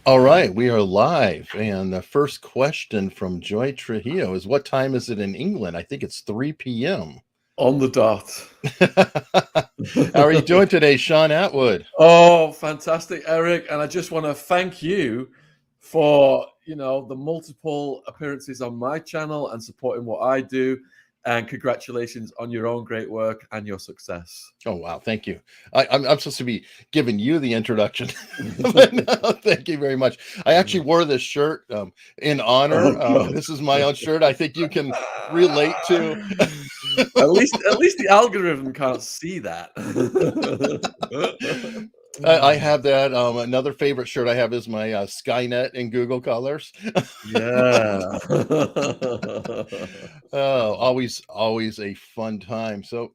All right, we are live. And the first question from Joy Trujillo is, what time is it in England? I think it's 3 p.m. On the dot. How are you doing today, Shaun Attwood? Oh, fantastic, Eric. And I just want to thank you for, the multiple appearances on my channel and supporting what I do. And congratulations on your own great work and your success. Oh, wow. Thank you. I'm supposed to be giving you the introduction. But no, thank you very much. I actually wore this shirt in honor. Oh, God. This is my own shirt. I think you can relate to. At least the algorithm can't see that. I have that. Another favorite shirt I have is my Skynet in Google colors. Yeah. Oh, always a fun time. So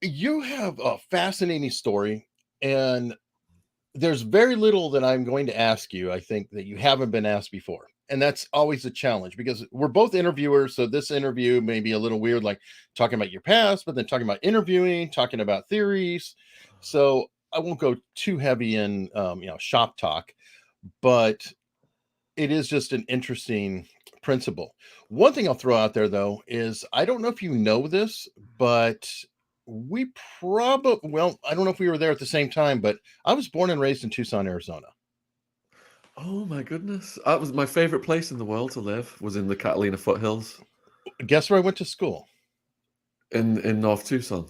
you have a fascinating story, and there's very little that I'm going to ask you, I think, that you haven't been asked before. And that's always a challenge because we're both interviewers. So this interview may be a little weird, like talking about your past, but then talking about interviewing, talking about theories. So I won't go too heavy in, shop talk, but it is just an interesting principle. One thing I'll throw out there though is I don't know if you know this, but we probably, well, I don't know if we were there at the same time, but I was born and raised in Tucson, Arizona. Oh my goodness. That was my favorite place in the world to live, was in the Catalina foothills Guess where I went to school? in North Tucson.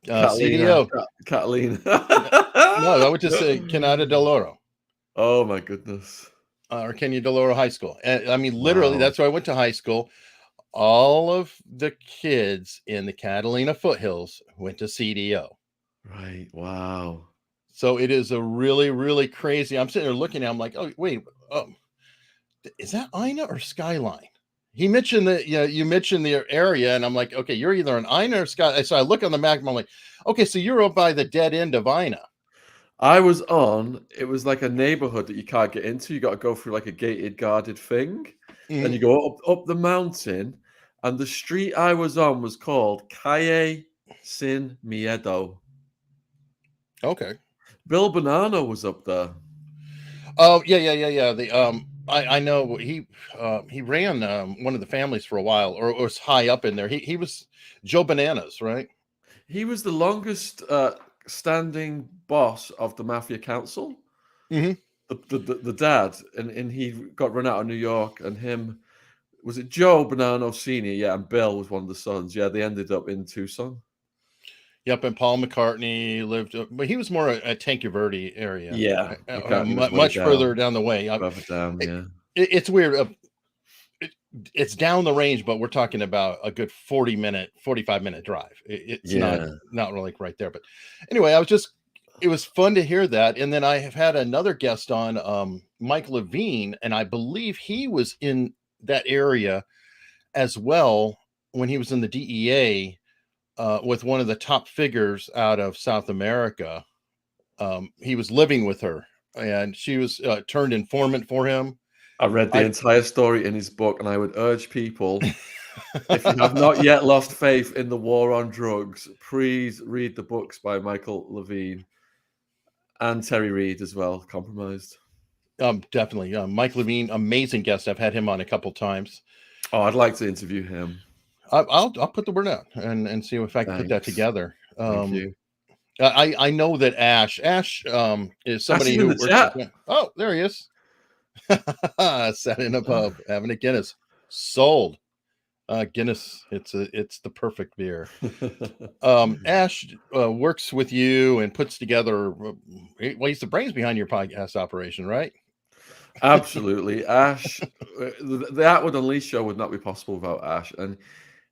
CDO. Catalina. No, I went to say Canada del Oro, Oh my goodness. or Kenya del Oro High School. And I mean, literally, Wow. that's where I went to high school. All of the kids in the Catalina foothills went to CDO. Right. Wow. So it is a really, really crazy. I'm sitting there looking at. I'm like, oh wait, is that Ina or Skyline? He mentioned that. You mentioned the area, and I'm like, okay, you're either an Ina or Sky. So I look on the map, and I'm like, okay, so you're up by the dead end of Ina. It was like a neighborhood that you can't get into. You got to go through like a gated, guarded thing. Then Mhm. you go up the mountain, and the street I was on was called Calle Sin Miedo. Okay. Bill Bonanno was up there. Oh yeah. I know he ran one of the families for a while, or was high up in there. He was Joe Bananas, right? He was the longest standing boss of the Mafia Council. Hmm. The dad, and he got run out of New York, and him was it Joe Bonanno Senior? Yeah, and Bill was one of the sons. Yeah, they ended up in Tucson. Yep, and Paul McCartney lived, but he was more a Tanque Verde area, Yeah, McCartney was way much further down, down the way. further down. It, Yeah, it's weird. It, it's down the range, but we're talking about a good 40-minute, 45-minute drive. It's yeah. not really right there. But anyway, it was fun to hear that. And then I have had another guest on, Mike Levine, and I believe he was in that area as well when he was in the DEA, with one of the top figures out of South America. He was living with her, and she was turned informant for him. I read the I entire story in his book, and I would urge people, if you have not yet lost faith in the war on drugs, please read the books by Michael Levine and Terry Reid as well. Compromised. Definitely, Mike Levine, amazing guest. I've had him on a couple times. Oh, I'd like to interview him. I'll put the word out and see if I can put that Thanks. together. Thank you. I know that Ash is Ash somebody is in who the works with chat. me. Oh, there he is. Sat in a pub having a Guinness. Sold. Guinness. It's the perfect beer. Ash works with you and puts together. Well, he's the brains behind your podcast operation, right? Absolutely. Ash, the Attwood Unleashed show would not be possible without Ash. And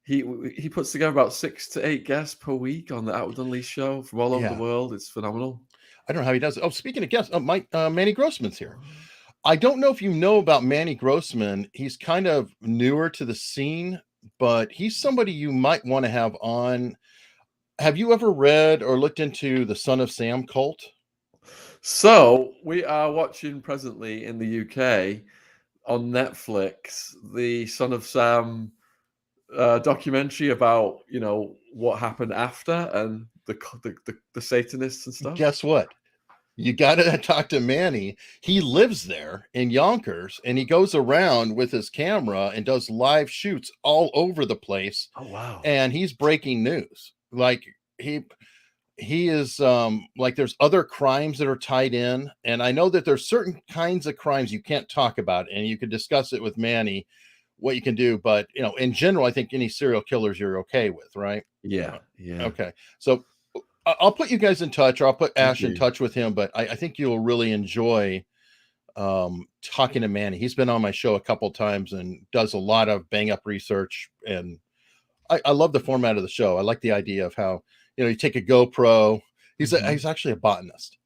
he puts together about 6 to 8 guests per week on the Attwood Unleashed show from all over the Yeah. world. It's phenomenal. I don't know how he does it. Oh, speaking of guests, Mike Manny Grossman's here. I don't know if you know about Manny Grossman. He's kind of newer to the scene, but he's somebody you might want to have on. Have you ever read or looked into the Son of Sam cult? So we are watching presently in the UK on Netflix the Son of Sam documentary about what happened after and the Satanists and stuff. Guess what? You got to talk to Manny. He lives there in Yonkers, and he goes around with his camera and does live shoots all over the place. Oh wow. And he's breaking news. Like he is like there's other crimes that are tied in, and I know that there's certain kinds of crimes you can't talk about, and you can discuss it with Manny what you can do, but in general I think any serial killers you're okay with, right? Yeah, yeah. Okay, so I'll put you guys in touch, or I'll put Thank Ash in you. touch with him, but I think you'll really enjoy talking to Manny. He's been on my show a couple times and does a lot of bang up research, and I love the format of the show. I like the idea of how you take a GoPro. He's actually a botanist,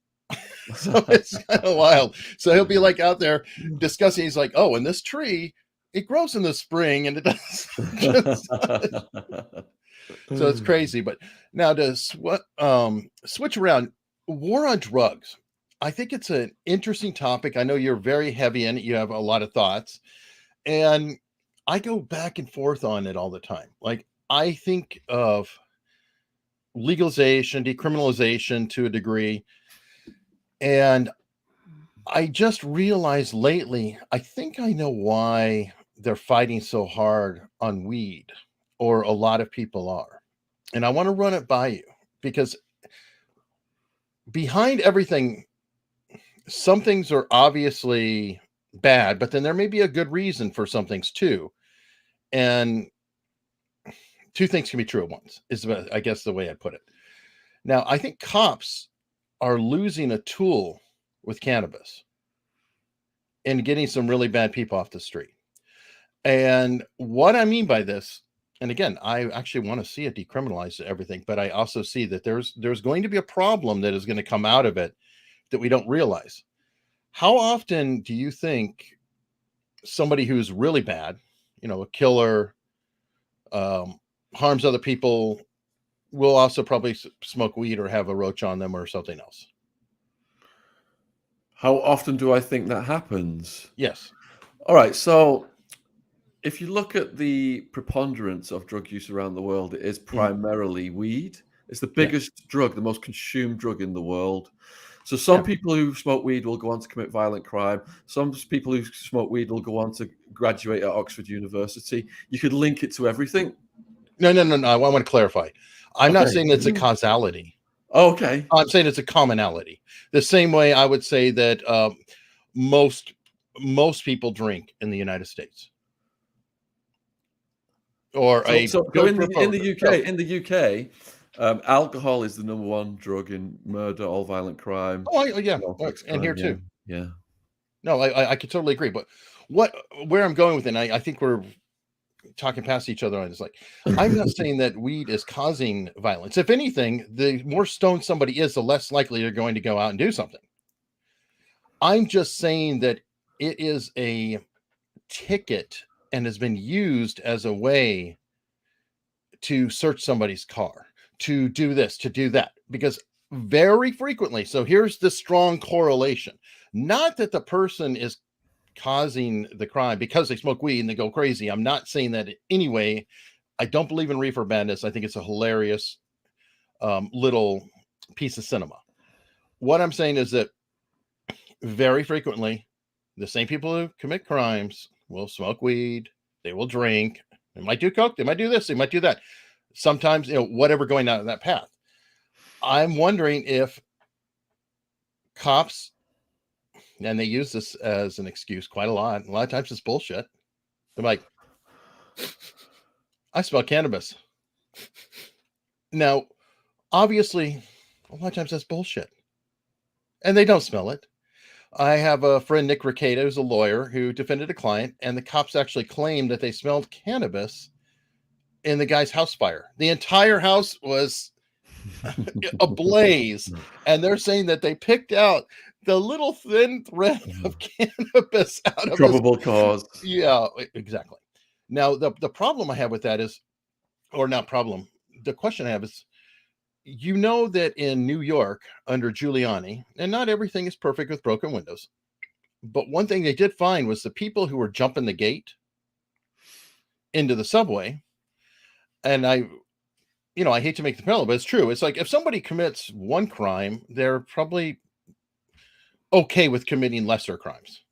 so it's kind of wild. So he'll be like out there discussing. He's like, "Oh, and this tree, it grows in the spring, and it does." So it's crazy. But now to switch around, war on drugs. I think it's an interesting topic. I know you're very heavy in it. You have a lot of thoughts, and I go back and forth on it all the time. Like I think of legalization, decriminalization to a degree, and I just realized lately, I think I know why they're fighting so hard on weed, or a lot of people are. And I want to run it by you because behind everything, some things are obviously bad, but then there may be a good reason for some things too. And two things can be true at once, is I guess the way I put it. Now, I think cops are losing a tool with cannabis and getting some really bad people off the street. And what I mean by this, and again, I actually want to see it decriminalize everything, but I also see that there's going to be a problem that is going to come out of it that we don't realize. How often do you think somebody who's really bad, a killer, harms other people, will also probably smoke weed or have a roach on them or something else? How often do I think that happens? Yes. All right, so if you look at the preponderance of drug use around the world, it is Mhm. primarily weed. It's the Yeah. biggest drug, the most consumed drug in the world. So Yeah. some people who smoke weed will go on to commit violent crime. Some people who smoke weed will go on to graduate at Oxford University. You could link it to everything. No, no, no, no. I want to clarify. I'm not Okay. saying it's a causality. Okay. I'm saying it's a commonality. The same way I would say that most most people drink in the United States, or So, a so, so good in the proportion. UK, alcohol is the number one drug in murder, all violent crime, Yeah, sex and crime. here Yeah, too. yeah. No, I could totally agree. But what where I'm going with it, and I think we're talking past each other on is like, I'm not saying that weed is causing violence. If anything, the more stoned somebody is, the less likely they're going to go out and do something. I'm just saying that it is a ticket and has been used as a way to search somebody's car, to do this, to do that, because very frequently, so here's the strong correlation. Not that the person is causing the crime because they smoke weed and they go crazy. I'm not saying that anyway. I don't believe in reefer madness. I think it's a hilarious little piece of cinema. What I'm saying is that very frequently, the same people who commit crimes will smoke weed, they will drink, they might do coke, they might do this, they might do that. Sometimes, whatever going down that path. I'm wondering if cops, and they use this as an excuse quite a lot. A lot of times it's bullshit. They're like, I smell cannabis. Now, obviously, a lot of times that's bullshit. And they don't smell it. I have a friend, Nick Ricada, who's a lawyer who defended a client, and the cops actually claimed that they smelled cannabis in the guy's house fire. The entire house was ablaze, and they're saying that they picked out the little thin thread of cannabis out of his. Probable cause. Yeah, exactly. Now, the problem I have with that is, or not problem, the question I have is, that in New York under Giuliani, and not everything is perfect with broken windows, but one thing they did find was the people who were jumping the gate into the subway. And I hate to make the parallel, but it's true. It's like if somebody commits one crime, they're probably okay with committing lesser crimes.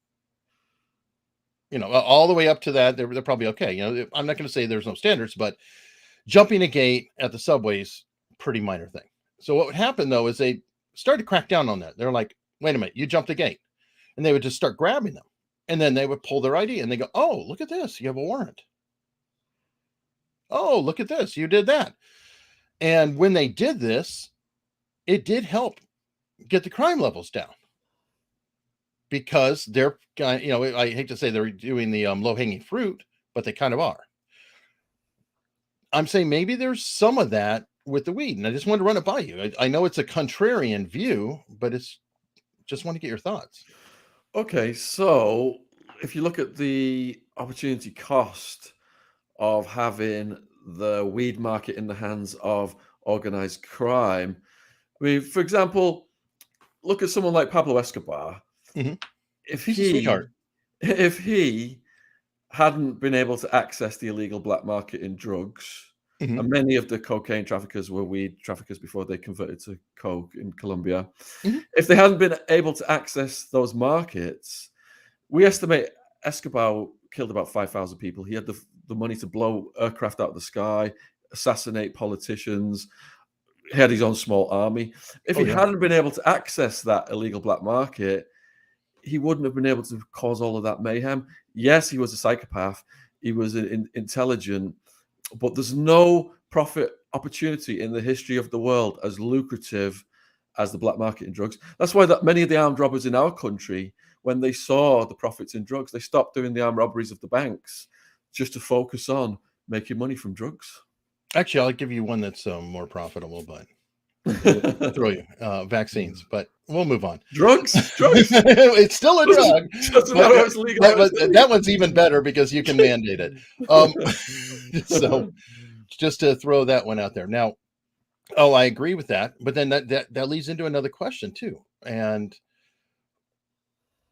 All the way up to that, they're probably okay. I'm not going to say there's no standards, but jumping a gate at the subways, pretty minor thing. So what would happen though is they started to crack down on that. They're like, wait a minute, you jumped the gate. And they would just start grabbing them. And then they would pull their ID and they go, oh, look at this. You have a warrant. Oh, look at this. You did that. And when they did this, it did help get the crime levels down. Because they're, I hate to say they're doing the low-hanging fruit, but they kind of are. I'm saying maybe there's some of that with the weed, and I just wanted to run it by you. I know it's a contrarian view, but it's just want to get your thoughts. Okay, so if you look at the opportunity cost of having the weed market in the hands of organized crime, I mean, for example, look at someone like Pablo Escobar. Mhm. If He's a sweetheart. if he hadn't been able to access the illegal black market in drugs, Mhm. and many of the cocaine traffickers were weed traffickers before they converted to coke in Colombia. Mhm. If they hadn't been able to access those markets, we estimate Escobar killed about 5,000 people. He had the money to blow aircraft out of the sky, assassinate politicians. He had his own small army. If Oh, he yeah. hadn't been able to access that illegal black market, he wouldn't have been able to cause all of that mayhem. Yes, he was a psychopath. He was intelligent, but there's no profit opportunity in the history of the world as lucrative as the black market in drugs. That's why that many of the armed robbers in our country, when they saw the profits in drugs, they stopped doing the armed robberies of the banks just to focus on making money from drugs. Actually, I'll give you one that's more profitable, but throw you vaccines. But we'll move on. Drugs. It's still a drug, Doesn't matter if it's legal. but that one's even better because you can mandate it. So just to throw that one out there. Now, I agree with that, but then that leads into another question too. And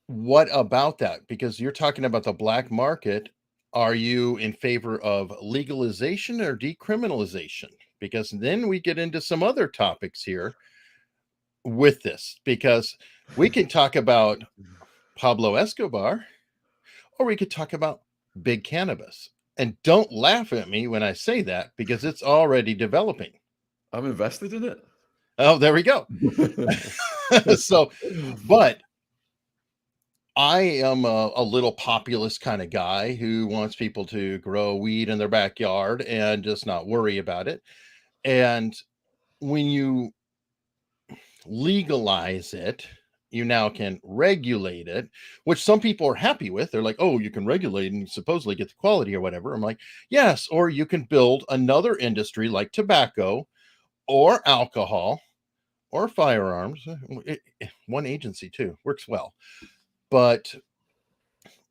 what about that? Because you're talking about the black market. Are you in favor of legalization or decriminalization? Because then we get into some other topics here with this, because we can talk about Pablo Escobar or we could talk about big cannabis. And don't laugh at me when I say that, because it's already developing. I'm invested in it. Oh, there we go. So, but I am a little populist kind of guy who wants people to grow weed in their backyard and just not worry about it. And when you legalize it, you now can regulate it, which some people are happy with. They're like, oh, you can regulate and supposedly get the quality or whatever. I'm like, yes, or you can build another industry like tobacco or alcohol or firearms. One agency too works well. But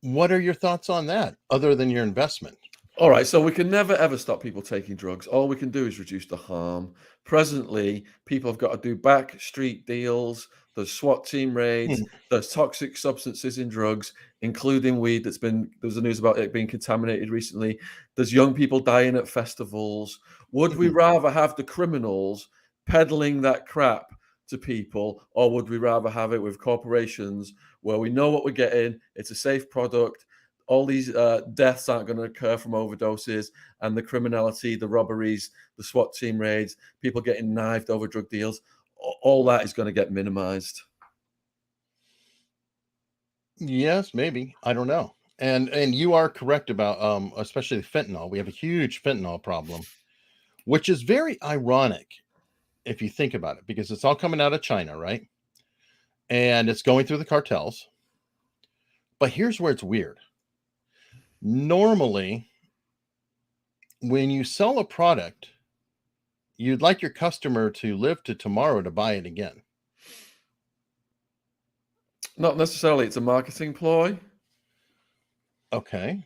what are your thoughts on that other than your investment? All right, so we can never ever stop people taking drugs. All we can do is reduce the harm. Presently, people have got to do back street deals. There's SWAT team raids. Mhm. There's toxic substances in drugs, including weed. There was the news about it being contaminated recently. There's young people dying at festivals. Would we Mhm. rather have the criminals peddling that crap to people, or would we rather have it with corporations where we know what we're getting? It's a safe product. All these deaths aren't going to occur from overdoses, and the criminality, the robberies, the SWAT team raids, people getting knifed over drug deals, all that is going to get minimized. Yes, maybe. I don't know. And you are correct about especially fentanyl. We have a huge fentanyl problem, which is very ironic if you think about it, because it's all coming out of China, right? And it's going through the cartels. But here's where it's weird. Normally, when you sell a product, you'd like your customer to live to tomorrow to buy it again. Not necessarily. It's a marketing ploy. Okay.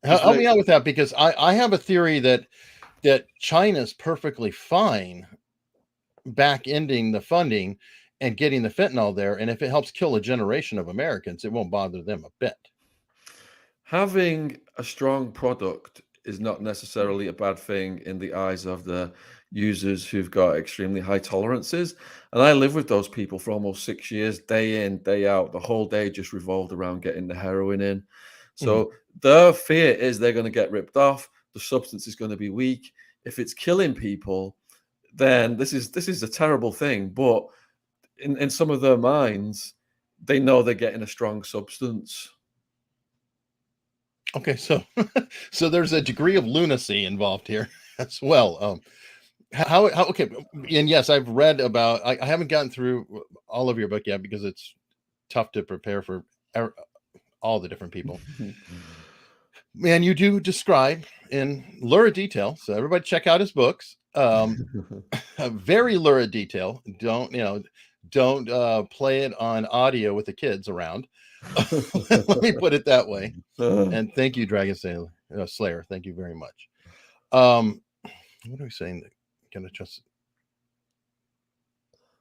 Because Help me out with that, because I have a theory that China's perfectly fine back ending the funding and getting the fentanyl there. And if it helps kill a generation of Americans, it won't bother them a bit. having a strong product is not necessarily a bad thing in the eyes of the users who've got extremely high tolerances. And I lived with those people for almost 6 years, day in, day out. The whole day just revolved around getting the heroin in. So their fear is they're going to get ripped off. The substance is going to be weak. If it's killing people, then this is a terrible thing. But in some of their minds, they know they're getting a strong substance. Okay, so so there's a degree of lunacy involved here as well. How okay, and yes, I've read about. I haven't gotten through all of your book yet because it's tough to prepare for all the different people. Man, you do describe in lurid detail, so everybody check out his books. A very lurid detail. Don't play it on audio with the kids around. Let me put it that way. And thank you, Dragon Slayer. Thank you very much. What are we saying? Can I trust?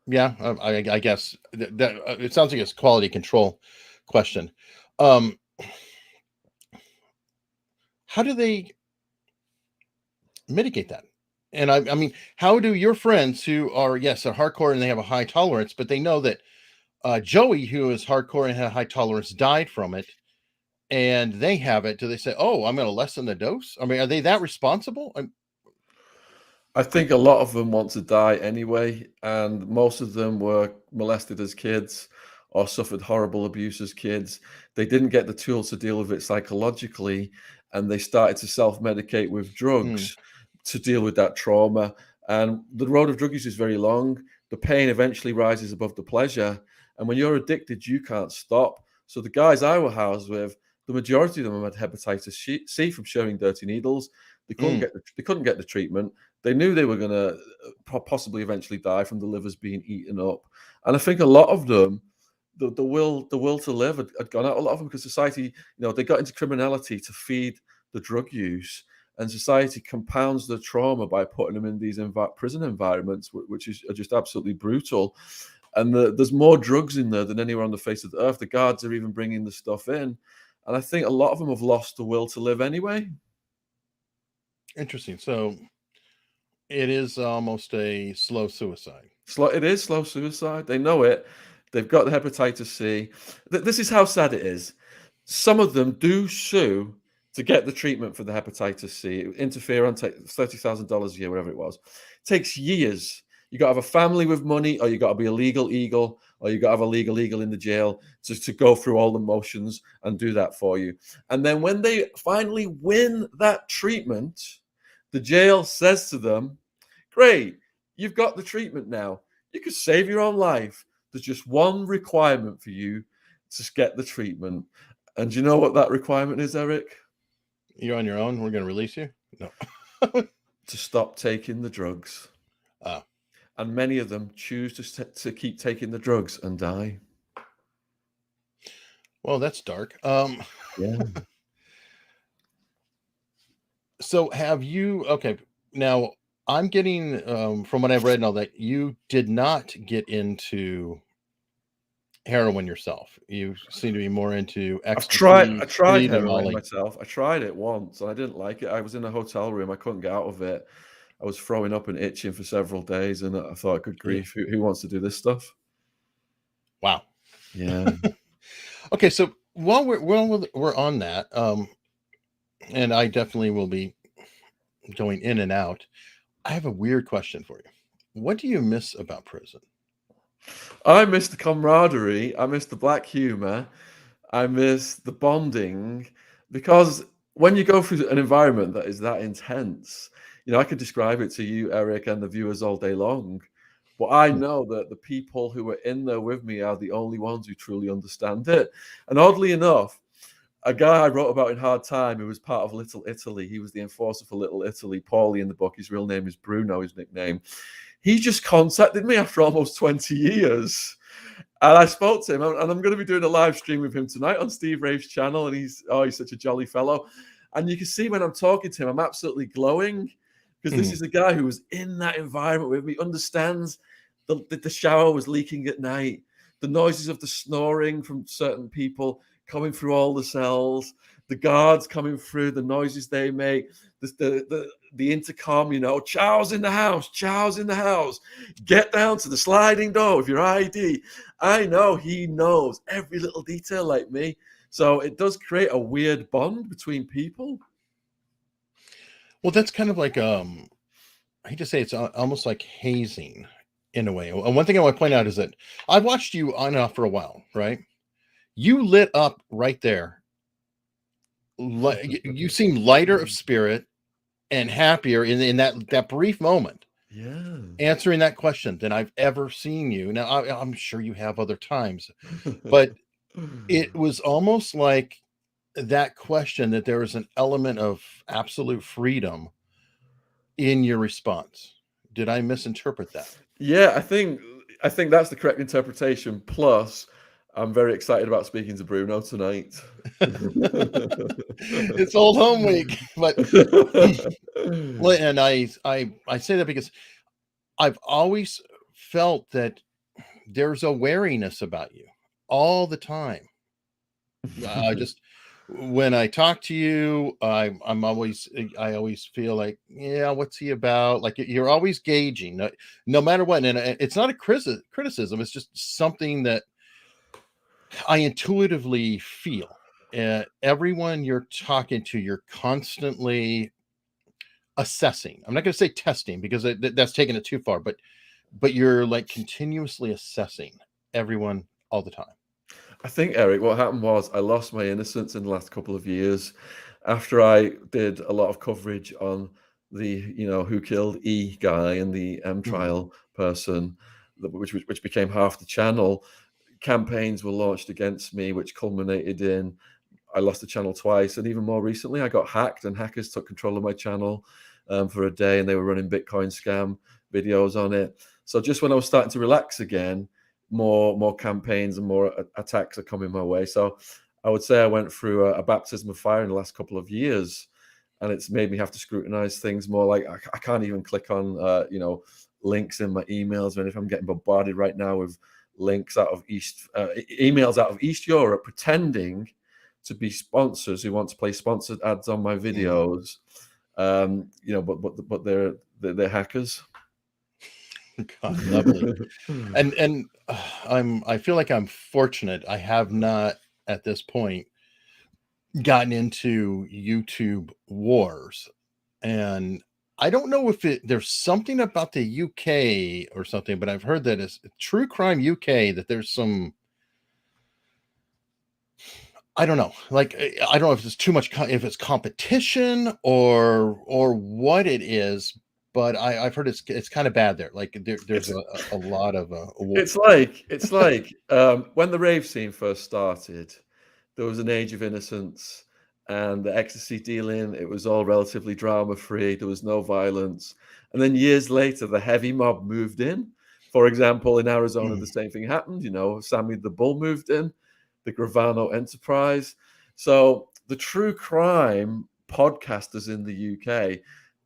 Yeah, I guess that it sounds like it's quality control question. How do they mitigate that? And I mean, how do your friends who are, yes, are hardcore and they have a high tolerance, but they know that Joey, who is hardcore and had a high tolerance, died from it, and they have it? Do they say, "Oh, I'm going to lessen the dose"? I mean, are they that responsible? I think a lot of them want to die anyway, and most of them were molested as kids or suffered horrible abuse as kids. They didn't get the tools to deal with it psychologically, and they started to self-medicate with drugs to deal with that trauma. And the road of drug use is very long. The pain eventually rises above the pleasure, and when you're addicted, you can't stop. So the guys I were housed with, the majority of them had hepatitis C from sharing dirty needles. They couldn't get the treatment. They knew they were going to possibly eventually die from the livers being eaten up. And I think a lot of them, the will to live had gone out. A lot of them, because society, they got into criminality to feed the drug use, and society compounds the trauma by putting them in these prison environments, which are just absolutely brutal. And there's more drugs in there than anywhere on the face of the earth. The guards are even bringing the stuff in. And I think a lot of them have lost the will to live anyway. Interesting. So it is almost a slow suicide. It is slow suicide. They know it. They've got the hepatitis C. This is how sad it is. Some of them do sue to get the treatment for the hepatitis C. Interferon, $30,000 a year, whatever it was. It takes years. You got to have a family with money, or you got to be a legal eagle, or you got to have a legal eagle in the jail to go through all the motions and do that for you. And then when they finally win that treatment, the jail says to them, "Great, you've got the treatment now. You could save your own life. There's just one requirement for you to get the treatment." And do you know what that requirement is, Eric? You're on your own. We're going to release you. No. To stop taking the drugs. And many of them choose to keep taking the drugs and die. Well, that's dark. Yeah. So have you? Okay, now I'm getting from what I've read and all that, you did not get into heroin yourself. You seem to be more into ecstasy. I tried weed, and heroin Molly. myself. I tried it once and I didn't like it. I was in a hotel room. I couldn't get out of it. I was throwing up and itching for several days, and I thought, good grief, who wants to do this stuff? Wow. Yeah. Okay, so while we're on that, and I definitely will be going in and out, I have a weird question for you. What do you miss about prison? I miss the camaraderie. I miss the black humor. I miss the bonding, because when you go through an environment that is that intense, I could describe it to you, Eric, and the viewers all day long. But I know that the people who are in there with me are the only ones who truly understand it. And oddly enough, a guy I wrote about in Hard Time who was part of Little Italy, he was the enforcer for Little Italy, Paulie in the book. His real name is Bruno, his nickname. He just contacted me after almost 20 years. And I spoke to him, and I'm going to be doing a live stream with him tonight on Steve Rave's channel. And he's such a jolly fellow. And you can see when I'm talking to him, I'm absolutely glowing, because this is a guy who was in that environment with me, understands the shower was leaking at night, the noises of the snoring from certain people coming through all the cells, the guards coming through, the noises they make, the intercom, you know, Chow's in the house, Chow's in the house. Get down to the sliding door with your ID. I know he knows every little detail like me. So it does create a weird bond between people. Well, that's kind of like I hate to say it's almost like hazing in a way. And one thing I want to point out is that I've watched you on and off for a while, right? You lit up right there. You seem lighter of spirit and happier in that brief moment Yeah. answering that question than I've ever seen you. Now, I'm sure you have other times, but it was almost like that question that there was an element of absolute freedom in your response. Did I misinterpret that? Yeah, I think that's the correct interpretation. Plus, I'm very excited about speaking to Bruno tonight. It's old home week, but well, and I say that because I've always felt that there's a wariness about you all the time. Just when I talk to you, I always feel like, yeah, what's he about? Like you're always gauging, no matter what. And it's not a criticism; it's just something that I intuitively feel. Everyone you're talking to, you're constantly assessing. I'm not going to say testing because that's taking it too far, but you're like continuously assessing everyone all the time. I think, Eric, what happened was I lost my innocence in the last couple of years after I did a lot of coverage on the, you know, who killed E guy and the M trial person, which became half the channel. Campaigns were launched against me, which culminated in I lost the channel twice, and even more recently, I got hacked, and hackers took control of my channel for a day, and they were running Bitcoin scam videos on it. So just when I was starting to relax again, more campaigns and more attacks are coming my way. So I would say I went through a baptism of fire in the last couple of years, and it's made me have to scrutinize things more. Like I can't even click on links in my emails, and if I'm getting bombarded right now with links out of emails out of East Europe pretending to be sponsors who want to play sponsored ads on my videos, but they're hackers. God, lovely. And I feel like I'm fortunate. I have not at this point gotten into YouTube wars, and I don't know if there's something about the UK or something, but I've heard that it's True Crime UK that there's some. I don't know. Like I don't know if it's too much, if it's competition or what it is, but I've heard it's kind of bad there. Like there's a lot of It's like when the rave scene first started, there was an age of innocence and the ecstasy dealing. It was all relatively drama free. There was no violence. And then years later, the heavy mob moved in. For example, in Arizona, the same thing happened. You know, Sammy the Bull moved in, the Gravano Enterprise. So the true crime podcasters in the UK,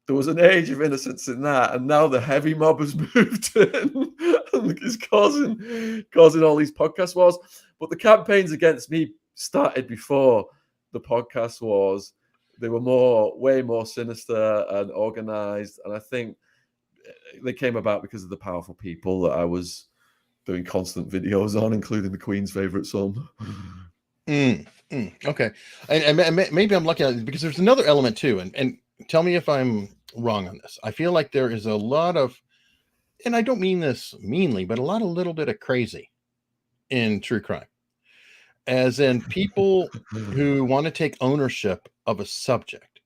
there was an age of innocence in that, and now the heavy mob has moved in and is causing all these podcast wars. But the campaigns against me started before the podcast wars. They were way more sinister and organized, and I think they came about because of the powerful people that I was doing constant videos on, including the Queen's favorite son. Okay, and maybe I'm lucky because there's another element too, and tell me if I'm wrong on this. I feel like there is a lot of, and I don't mean this meanly, but a little bit of crazy in true crime, as in people who want to take ownership of a subject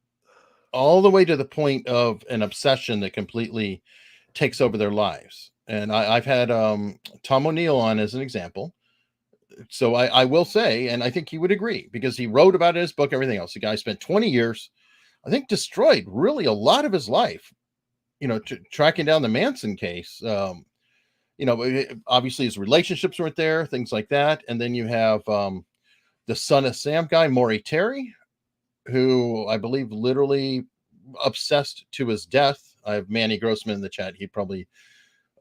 all the way to the point of an obsession that completely takes over their lives. And I've had Tom O'Neill on as an example. So I will say, and I think he would agree because he wrote about it in his book, everything else. The guy spent 20 years, I think, destroyed really a lot of his life, tracking down the Manson case. Obviously his relationships weren't there, things like that. And then you have the Son of Sam guy, Maury Terry, who I believe literally obsessed to his death. I have Manny Grossman in the chat. He'd probably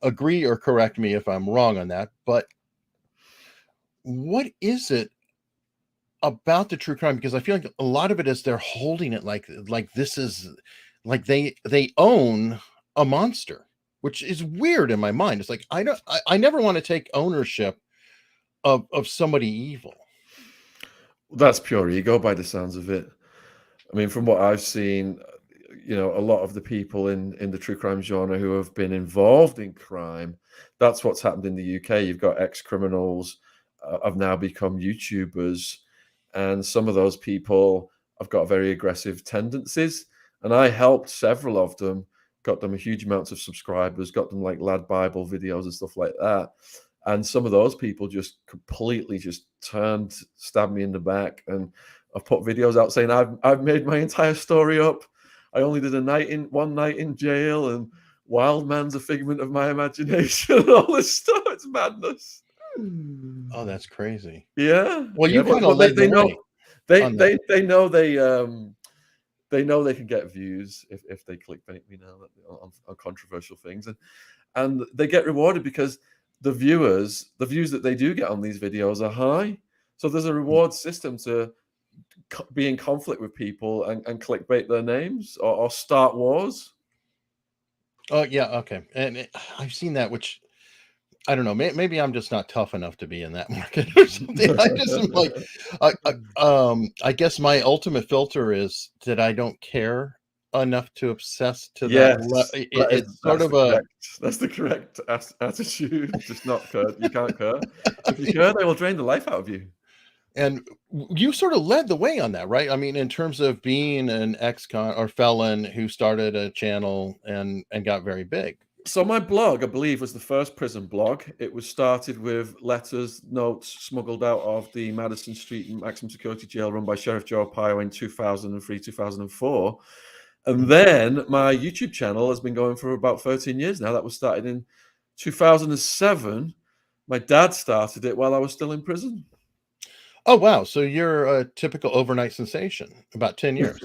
agree or correct me if I'm wrong on that. But what is it about the true crime, because I feel like a lot of it is they're holding it like this is like they own a monster, which is weird in my mind. It's like I never want to take ownership of somebody evil. That's pure ego by the sounds of it. I mean, from what I've seen, a lot of the people in the true crime genre who have been involved in crime, that's what's happened in the UK. You've got ex-criminals have now become YouTubers, and some of those people have got very aggressive tendencies. And I helped several of them, got them a huge amounts of subscribers, got them like Lad Bible videos and stuff like that. And some of those people just completely just turned, stabbed me in the back, and I've put videos out saying I've made my entire story up. I only did one night in jail, and Wild Man's a figment of my imagination, and all this stuff. It's madness. Oh, that's crazy. Yeah. Well, Yeah, you kind but of led the they know way on that. they know they can get views if they clickbait me now on controversial things, and they get rewarded because the views that they do get on these videos are high. So there's a reward system to be in conflict with people and clickbait their names or start wars. Oh yeah, okay. And I've seen that, which I don't know. Maybe I'm just not tough enough to be in that market or something. I just am like, I guess my ultimate filter is that I don't care enough to obsess to that. Yes, It's sort of a that's the correct attitude. Just not care. You can't care. If you care, they will drain the life out of you. and you sort of led the way on that, right? I mean, in terms of being an ex-con or felon who started a channel and got very big. So my blog, I believe, was the first prison blog. It was started with letters, notes smuggled out of the Madison Street maximum security jail run by Sheriff Joe Arpaio in 2003, 2004. And then my YouTube channel has been going for about 13 years now. That was started in 2007. My dad started it while I was still in prison. Oh wow! So you're a typical overnight sensation. About 10 years.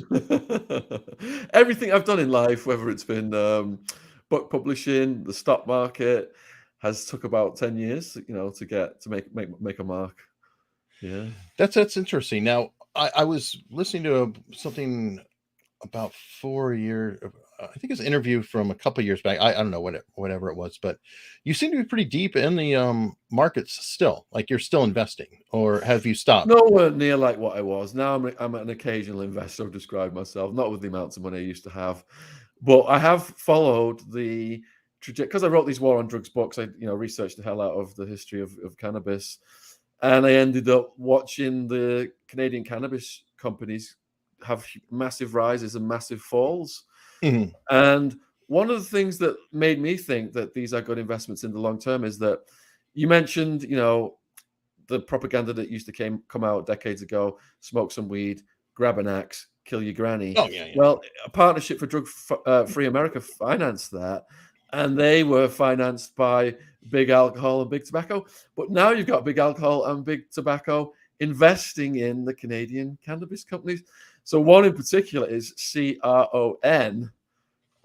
Everything I've done in life, whether it's been book publishing, the stock market, has took about 10 years, to make a mark. Yeah. That's interesting. Now, I was listening to something about 4 years. I think it's an interview from a couple years back. I don't know whatever it was, but you seem to be pretty deep in the markets still. Like you're still investing, or have you stopped? Nowhere near like what I was. Now I'm an occasional investor. I've described myself, not with the amounts of money I used to have, but I have followed the trajectory because I wrote these war on drugs books. I researched the hell out of the history of cannabis, and I ended up watching the Canadian cannabis companies have massive rises and massive falls. Mhm. And one of the things that made me think that these are good investments in the long term is that you mentioned, the propaganda that used to come out decades ago: smoke some weed, grab an axe, kill your granny. Oh yeah, yeah. Well, a Partnership for Drug Free America financed that, and they were financed by big alcohol and big tobacco. But now you've got big alcohol and big tobacco investing in the Canadian cannabis companies. So one in particular is CRON,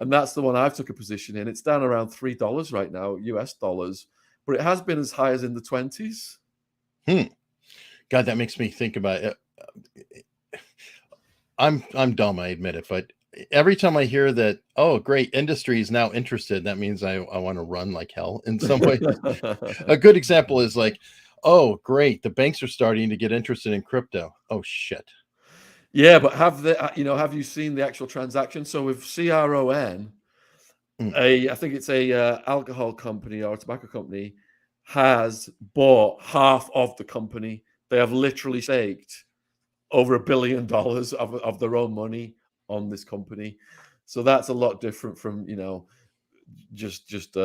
and that's the one I've took a position in. It's down around $3 right now, US dollars, but it has been as high as in the 20s. God, that makes me think about it. I'm dumb, I admit it, but every time I hear that, oh, great, industry is now interested, that means I want to run like hell in some way. A good example is like, oh, great, the banks are starting to get interested in crypto. Oh shit. Yeah, but have you seen the actual transaction? So with CRON, Mm. I think it's a alcohol company or a tobacco company, has bought half of the company. They have literally staked over $1 billion of their own money on this company. So that's a lot different from just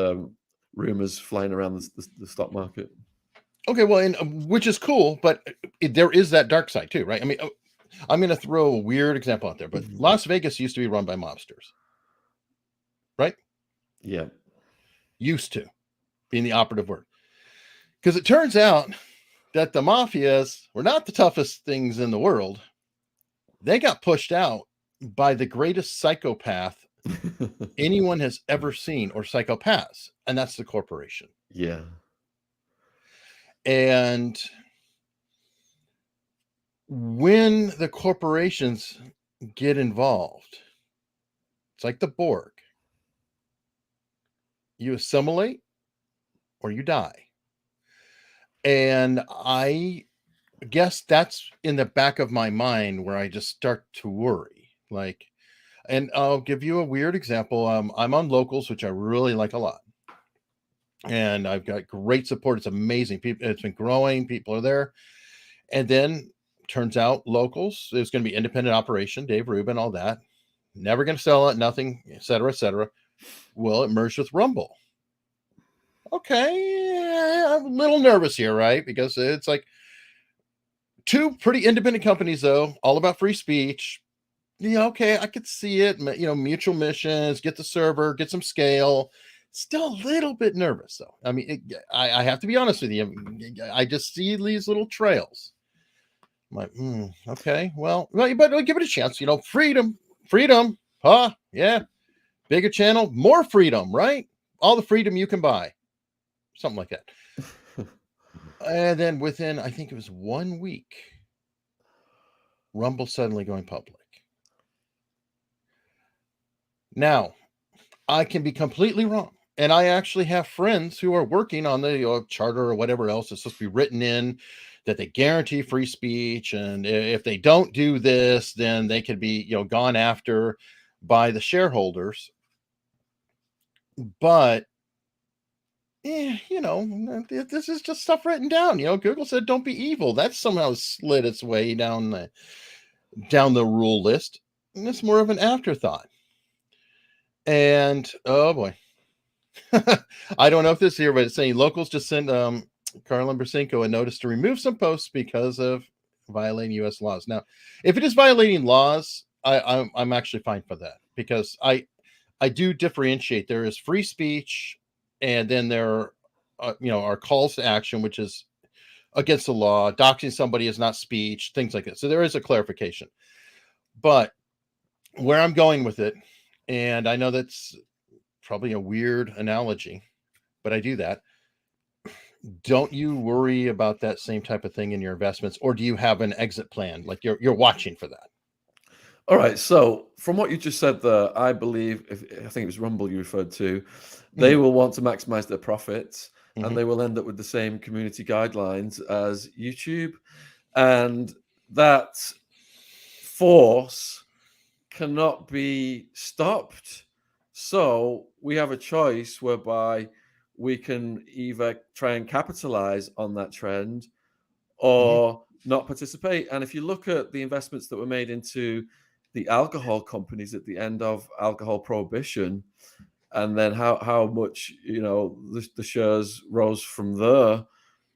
rumors flying around the stock market. Okay, well, and which is cool, but there is that dark side too, right? I mean, I'm going to throw a weird example out there, but Las Vegas used to be run by mobsters, right? Yeah. Used to being the operative word, because it turns out that the mafias were not the toughest things in the world. They got pushed out by the greatest psychopath anyone has ever seen, or psychopaths, and that's the corporation. Yeah. And when the corporations get involved, it's like the Borg. You assimilate or you die. And I guess that's in the back of my mind where I just start to worry. Like, and I'll give you a weird example. I'm on Locals, which I really like a lot. And I've got great support. It's amazing. People, it's been growing. People are there. And then turns out Locals is going to be independent operation, Dave Rubin, all that. Never going to sell it, nothing, et cetera, et cetera. Well, it merged with Rumble. Okay, I'm a little nervous here, right? Because it's like two pretty independent companies, though, all about free speech. Yeah, okay, I could see it. Mutual missions, get the server, get some scale. Still a little bit nervous, though. I mean, I have to be honest with you. I just see these little trails. I'm like, okay, well, but I'll give it a chance. Freedom, huh? Yeah, bigger channel, more freedom, right? All the freedom you can buy, something like that. And then within, I think it was 1 week, Rumble suddenly going public. Now, I can be completely wrong. And I actually have friends who are working on the charter or whatever else that's supposed to be written in that they guarantee free speech. And if they don't do this, then they could be, gone after by the shareholders. But, this is just stuff written down. Google said, don't be evil. That somehow slid its way down the rule list. And it's more of an afterthought. And, oh boy. I don't know if this is here, but it's saying Locals just sent Carlin Brasinko a notice to remove some posts because of violating U.S. laws. Now, if it is violating laws, I'm actually fine for that, because I do differentiate. There is free speech, and then there are calls to action, which is against the law. Doxing somebody is not speech, things like that. So there is a clarification. But where I'm going with it, and I know that's probably a weird analogy, but I do that. Don't you worry about that same type of thing in your investments, or do you have an exit plan? Like you're watching for that? All right. So from what you just said there, I believe, I think it was Rumble you referred to, they Mhm, will want to maximize their profits, and mhm, they will end up with the same community guidelines as YouTube. And that force cannot be stopped. So we have a choice whereby we can either try and capitalize on that trend mhm, or not participate. And if you look at the investments that were made into the alcohol companies at the end of alcohol prohibition, and then how much the shares rose from there,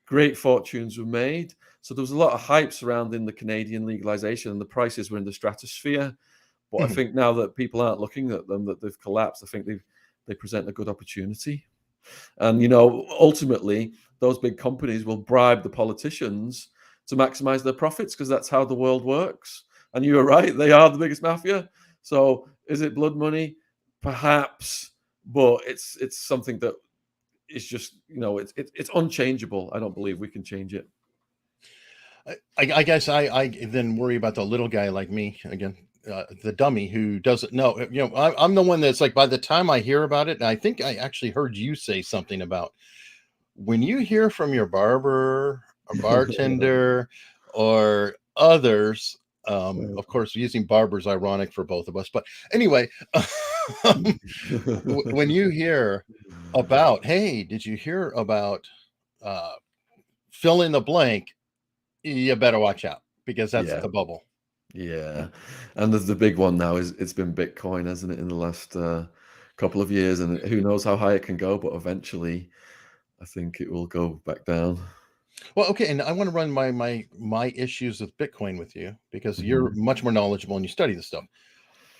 great fortunes were made. So there was a lot of hype surrounding the Canadian legalization, and the prices were in the stratosphere. But I mhm. think now that people aren't looking at them, that they've collapsed, I think they present a good opportunity. And ultimately, those big companies will bribe the politicians to maximize their profits, because that's how the world works. And you were right; they are the biggest mafia. So, is it blood money? Perhaps, but it's something that is just it's unchangeable. I don't believe we can change it. I guess I then worry about the little guy like me again, the dummy who doesn't know. I'm the one that's like, by the time I hear about it, and I think I actually heard you say something about when you hear from your barber or bartender or others. Of course, using barber is ironic for both of us, but anyway, when you hear about, hey, did you hear about uh, fill in the blank? You better watch out, because that's Yeah, the bubble. yeah. And the big one now is it's been Bitcoin, hasn't it, in the last couple of years, and who knows how high it can go, but eventually I think it will go back down. Well, okay, and I want to run my issues with Bitcoin with you, because you're Mhm. much more knowledgeable and you study this stuff.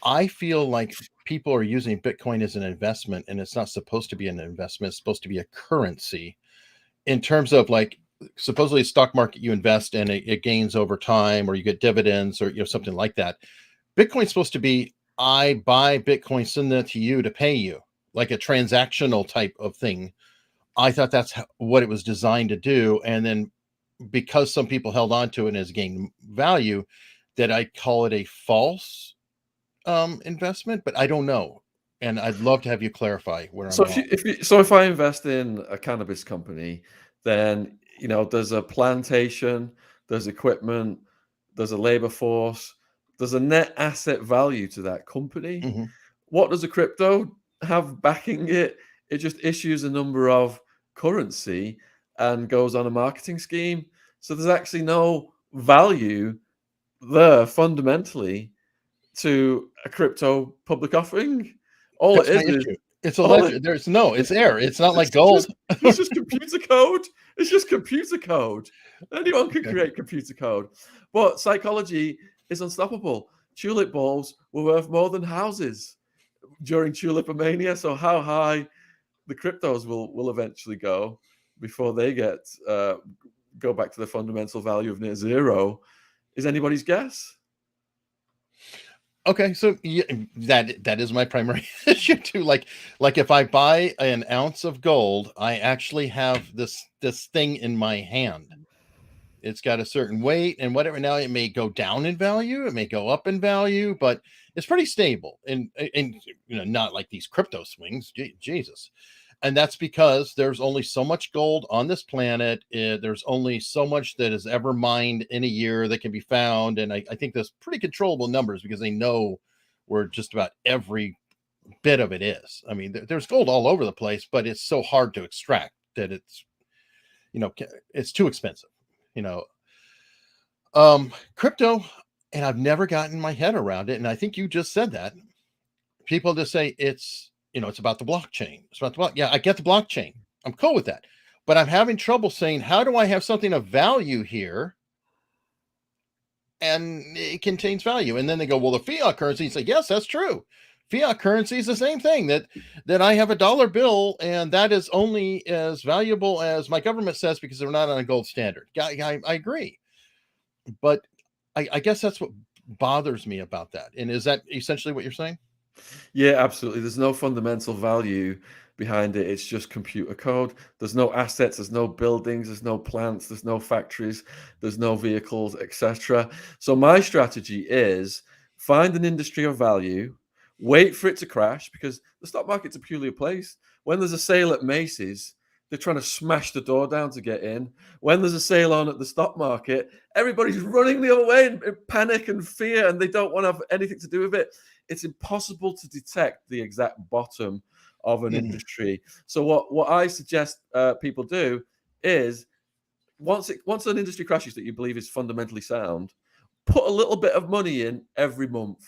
I feel like people are using Bitcoin as an investment, and it's not supposed to be an investment. It's supposed to be a currency, in terms of, like, supposedly a stock market, you invest and it gains over time, or you get dividends, or something like that. Bitcoin's supposed to be, I buy Bitcoin, send that to you to pay you, like a transactional type of thing. I thought that's what it was designed to do. And then because some people held on to it and has gained value, that I call it a false investment, but I don't know. And I'd love to have you clarify where I'm So wrong. if I invest in a cannabis company, then there's a plantation, there's equipment, there's a labor force, there's a net asset value to that company. Mhm. What does a crypto have backing it? It just issues a number of currency and goes on a marketing scheme. So there's actually no value there fundamentally to a crypto public offering. All it That's my is issue. It's a all it ledger. It's air. It's not like it's gold. just it's just computer code. It's just computer code. Anyone can Okay. create computer code. But psychology is unstoppable. Tulip bulbs were worth more than houses during tulipomania. So how high the cryptos will eventually go before they go back to the fundamental value of near zero is anybody's guess. Okay, so yeah, that is my primary issue too. Like if I buy an ounce of gold, I actually have this thing in my hand. It's got a certain weight and whatever. Now it may go down in value, it may go up in value, but it's pretty stable. And not like these crypto swings. Jesus. And that's because there's only so much gold on this planet. There's only so much that is ever mined in a year that can be found. And I think there's pretty controllable numbers because they know where just about every bit of it is. I mean, there's gold all over the place, but it's so hard to extract that it's too expensive, you know. Crypto, and I've never gotten my head around it. And I think you just said that. People just say it's about the blockchain. It's about the block. Yeah, I get the blockchain. I'm cool with that. But I'm having trouble saying, how do I have something of value here and it contains value? And then they go, well, the fiat currency. It's like, yes, that's true. Fiat currency is the same thing that I have a dollar bill and that is only as valuable as my government says because they're not on a gold standard. I agree. But I guess that's what bothers me about that. And is that essentially what you're saying? Yeah, absolutely. There's no fundamental value behind it. It's just computer code. There's no assets, there's no buildings, there's no plants, there's no factories, there's no vehicles, etc. So my strategy is find an industry of value, wait for it to crash because the stock market's a peculiar place. When there's a sale at Macy's, they're trying to smash the door down to get in. When there's a sale on at the stock market, everybody's running the other way in panic and fear, and they don't want to have anything to do with it. It's impossible to detect the exact bottom of an Mhm. industry. So what I suggest people do is once an industry crashes that you believe is fundamentally sound, put a little bit of money in every month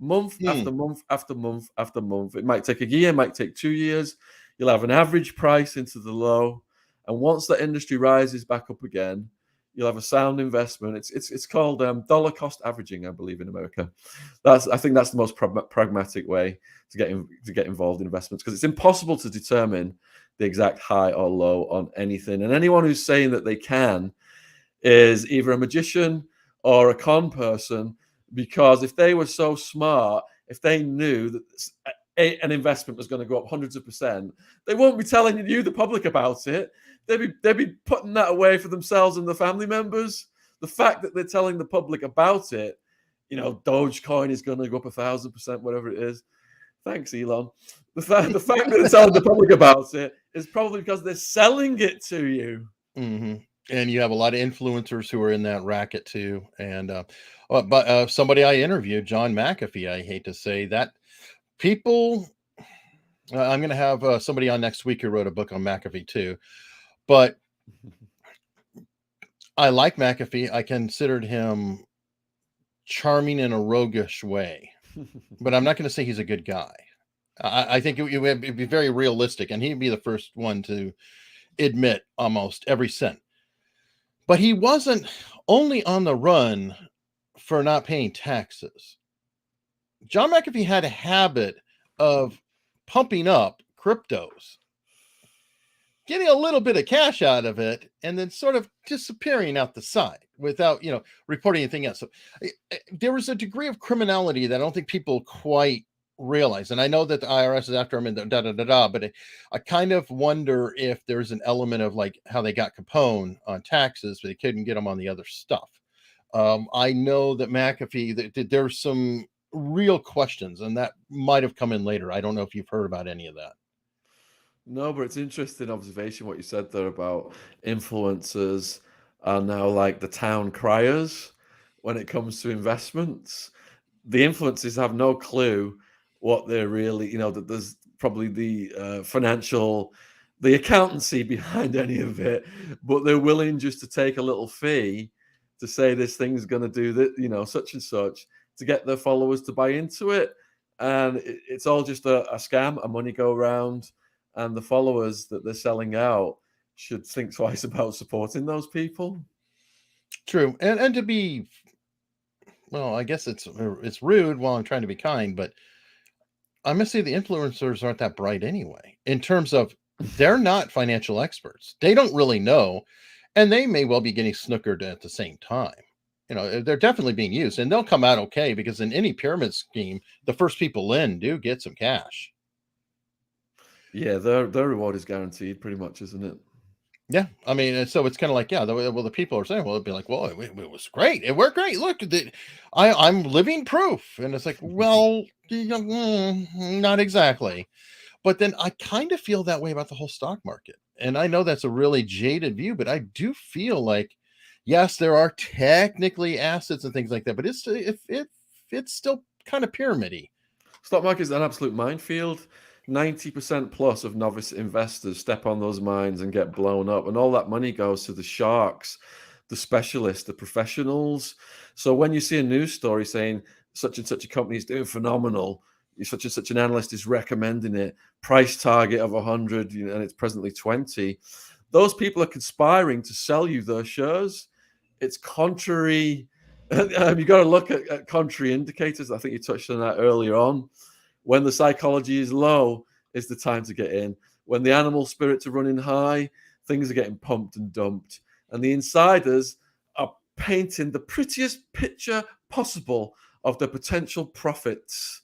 Hmm. after month after month after month. It might take a year, it might take 2 years. You'll have an average price into the low, and once that industry rises back up again, you'll have a sound investment. It's called dollar cost averaging, I believe, in America. I think that's the most pragmatic way to get involved in investments because it's impossible to determine the exact high or low on anything. And anyone who's saying that they can is either a magician or a con person, because if they were so smart, if they knew that an investment was going to go up hundreds of percent, they won't be telling you, the public, about it. They'd be putting that away for themselves and the family members. The fact that they're telling the public about it, Dogecoin is going to go up 1,000%, whatever it is. Thanks, Elon. The fact that they're telling the public about it is probably because they're selling it to you. Hmm. And you have a lot of influencers who are in that racket too. And but somebody I interviewed, John McAfee, I hate to say that people. I'm going to have somebody on next week who wrote a book on McAfee too. But I like McAfee. I considered him charming in a roguish way, but I'm not going to say he's a good guy. I think it'd be very realistic, and he'd be the first one to admit almost every sin. But he wasn't only on the run for not paying taxes. John McAfee had a habit of pumping up cryptos, getting a little bit of cash out of it, and then sort of disappearing out the side without, reporting anything else. So there was a degree of criminality that I don't think people quite realize, and I know that the IRS is after them and da da da da, but I kind of wonder if there's an element of like how they got Capone on taxes, but they couldn't get them on the other stuff. I know that McAfee, there's some real questions, and that might have come in later. I don't know if you've heard about any of that. No, but it's interesting observation what you said there about influencers are now like the town criers when it comes to investments. The influencers have no clue what they're really, that there's probably the financial, the accountancy behind any of it, but they're willing just to take a little fee to say this thing's going to do that, such and such, to get their followers to buy into it. And it's all just a scam, a money go round, and the followers that they're selling out should think twice about supporting those people. True, and to be, well, I guess it's rude while I'm trying to be kind, but I must say the influencers aren't that bright anyway. In terms of they're not financial experts, they don't really know, and they may well be getting snookered at the same time. They're definitely being used, and they'll come out okay because in any pyramid scheme, the first people in do get some cash. Yeah, their reward is guaranteed, pretty much, isn't it? Yeah, I mean, and so it's kind of like, yeah, the people are saying, well, it'd be like, well, it was great, it worked great. Look, I'm living proof, and it's like, well, not exactly. But then I kind of feel that way about the whole stock market, and I know that's a really jaded view, but I do feel like, yes, there are technically assets and things like that, but it's still kind of pyramidy. Stock market is an absolute minefield. 90% plus of novice investors step on those mines and get blown up, and all that money goes to the sharks, the specialists, the professionals. So when you see a news story saying such and such a company is doing phenomenal, such and such an analyst is recommending it, price target of 100, and it's presently 20, those people are conspiring to sell you their shares. It's contrary. You've got to look at contrary indicators. I think you touched on that earlier on. When the psychology is low, is the time to get in. When the animal spirits are running high, things are getting pumped and dumped. And the insiders are painting the prettiest picture possible of the potential profits.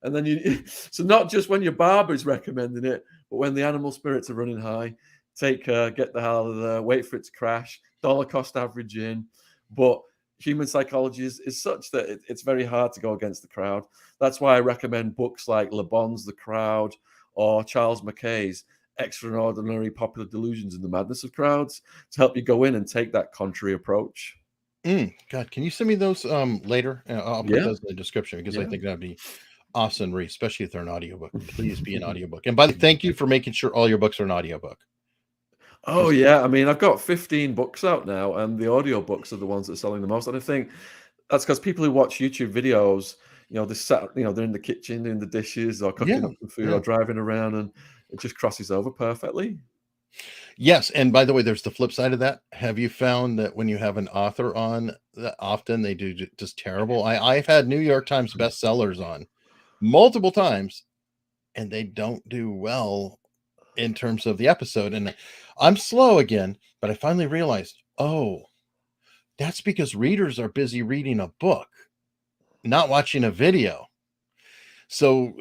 And then so not just when your barber is recommending it, but when the animal spirits are running high, take get the hell out of there, wait for it to crash, dollar cost average in. But human psychology is such that it's very hard to go against the crowd. That's why I recommend books like Le Bon's The Crowd or Charles Mackay's Extraordinary Popular Delusions and the Madness of Crowds to help you go in and take that contrary approach. God, can you send me those later? I'll put those in the description because I think that'd be awesome read, especially if they're an audiobook. Please be an audiobook. And by the way, thank you for making sure all your books are an audiobook. Oh yeah, I mean, I've got 15 books out now, and the audiobooks are the ones that are selling the most. And I think that's because people who watch YouTube videos, they're in the kitchen doing the dishes or cooking up some food or driving around, and it just crosses over perfectly. Yes, and by the way, there's the flip side of that. Have you found that when you have an author on, that often they do just terrible? I've had New York Times bestsellers on multiple times, and they don't do well in terms of the episode. And I'm slow again, but I finally realized, oh, that's because readers are busy reading a book, not watching a video. So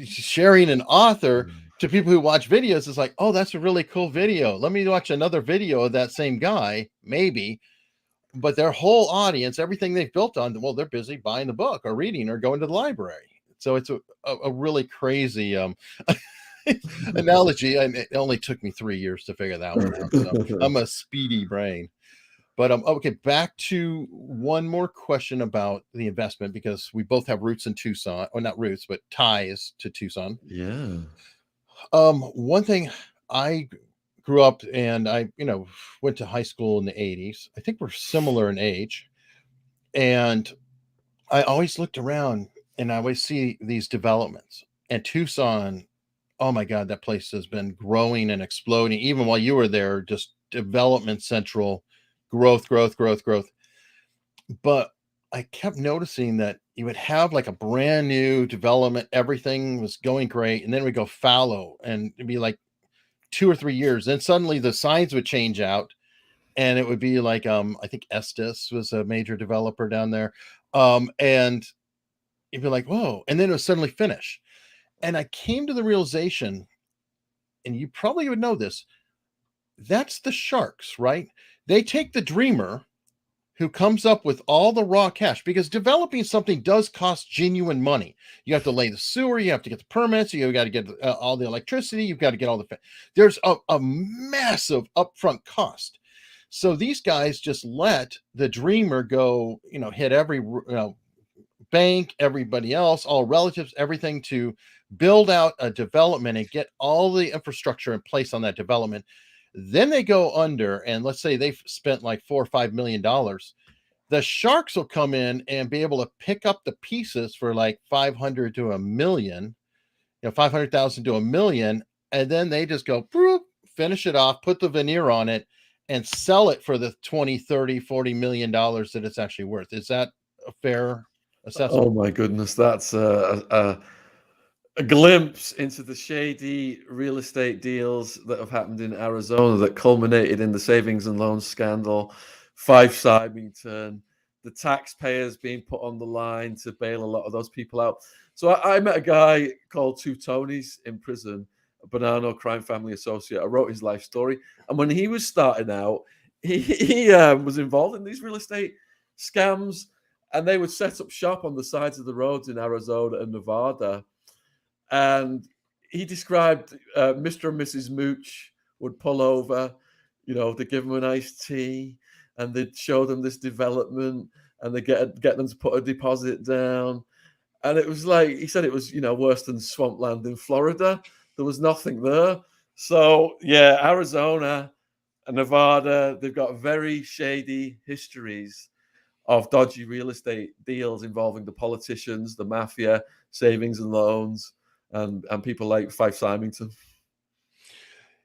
sharing an author to people who watch videos is like, oh, that's a really cool video. Let me watch another video of that same guy, maybe. But their whole audience, everything they've built on, well, they're busy buying the book or reading or going to the library. So it's a really crazy analogy. And it only took me 3 years to figure that one out. So I'm a speedy brain. But okay, back to one more question about the investment, because we both have roots in Tucson, or not roots, but ties to Tucson. Yeah. One thing, I grew up and I, went to high school in the 80s. I think we're similar in age. And I always looked around and I always see these developments. And Tucson, oh my God, that place has been growing and exploding. Even while you were there, just development central, growth. But I kept noticing that you would have like a brand new development, everything was going great, and then we go fallow, and it'd be like 2 or 3 years. Then suddenly the signs would change out, and it would be like I think Estes was a major developer down there. And you'd be like, whoa, and then it would suddenly finish. And I came to the realization, and you probably would know this, that's the sharks, right? They take the dreamer who comes up with all the raw cash, because developing something does cost genuine money. You have to lay the sewer, you have to get the permits, you got to get all the electricity, you've got to get all the there's a massive upfront cost. So these guys just let the dreamer go, hit every bank, everybody else, all relatives, everything, to build out a development and get all the infrastructure in place on that development. Then they go under, and let's say they've spent like $4 or $5 million. The sharks will come in and be able to pick up the pieces for like 500 to a million, 500,000 to a million. And then they just go, boop, finish it off, put the veneer on it, and sell it for the 20, 30, $40 million that it's actually worth. Is that a fair assessment? Oh my goodness, that's a glimpse into the shady real estate deals that have happened in Arizona that culminated in the savings and loans scandal, Fife Symington, the taxpayers being put on the line to bail a lot of those people out. So I met a guy called Two Tonys in prison, a Bonanno crime family associate. I wrote his life story. And when he was starting out, he was involved in these real estate scams, and they would set up shop on the sides of the roads in Arizona and Nevada. And he described Mr. and Mrs. Mooch would pull over, they give them an iced tea, and they'd show them this development, and they get them to put a deposit down. And it was like, he said it was, worse than swampland in Florida. There was nothing there. So, yeah, Arizona and Nevada, they've got very shady histories of dodgy real estate deals involving the politicians, the mafia, savings and loans, and people like Fife Symington.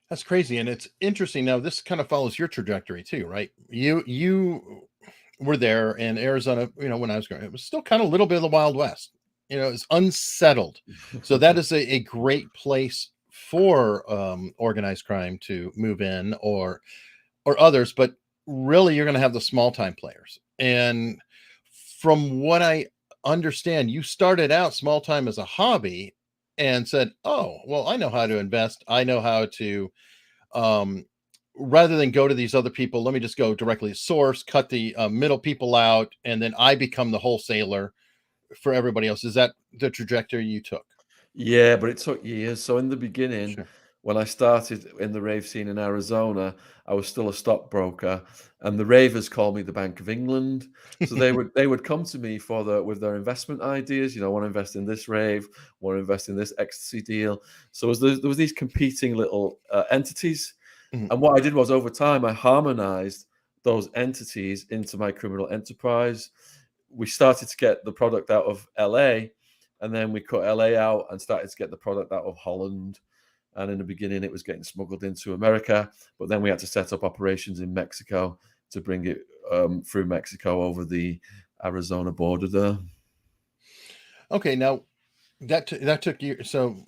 That's crazy. And it's interesting. Now, this kind of follows your trajectory too, right? You were there in Arizona, when I was growing, it was still kind of a little bit of the Wild West. It's unsettled. So that is a great place for organized crime to move in, or others, but really you're going to have the small time players. And from what I understand, you started out small time as a hobby and said, oh, well, I know how to invest, I know how to, um rather than go to these other people, let me just go directly to source, cut the middle people out, and then I become the wholesaler for everybody else. Is that the trajectory you took? Yeah, but it took years. So in the beginning, Sure. when I started in the rave scene in Arizona, I was still a stockbroker, and the ravers called me the Bank of England. So they would come to me with their investment ideas. Want to invest in this rave, want to invest in this ecstasy deal. So there was these competing little entities, Mhm. and what I did was, over time, I harmonized those entities into my criminal enterprise. We started to get the product out of LA, and then we cut LA out and started to get the product out of Holland. And in the beginning, it was getting smuggled into America, but then we had to set up operations in Mexico to bring it through Mexico over the Arizona border there. Okay, now that took you. So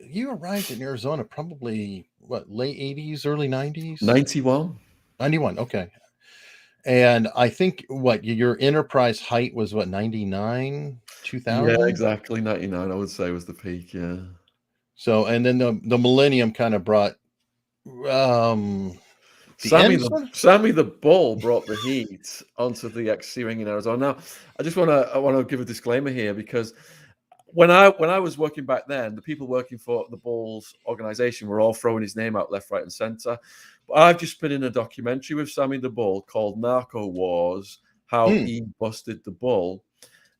you arrived in Arizona probably what, late 80s, early 90s? 91. 91. Okay. And I think what your enterprise height was, what, 99, Yeah, 2000? exactly. 99, I would say, was the peak. Yeah. So, and then the millennium kind of brought um the Sammy end the sort of. Sammy the Bull brought the heat onto the XC ring in Arizona. Now, I want to give a disclaimer here, because when I was working back then, the people working for the Bulls organization were all throwing his name out left, right, and center. But I've just been in a documentary with Sammy the Bull called Narco Wars: How Hmm. He Busted the Bull.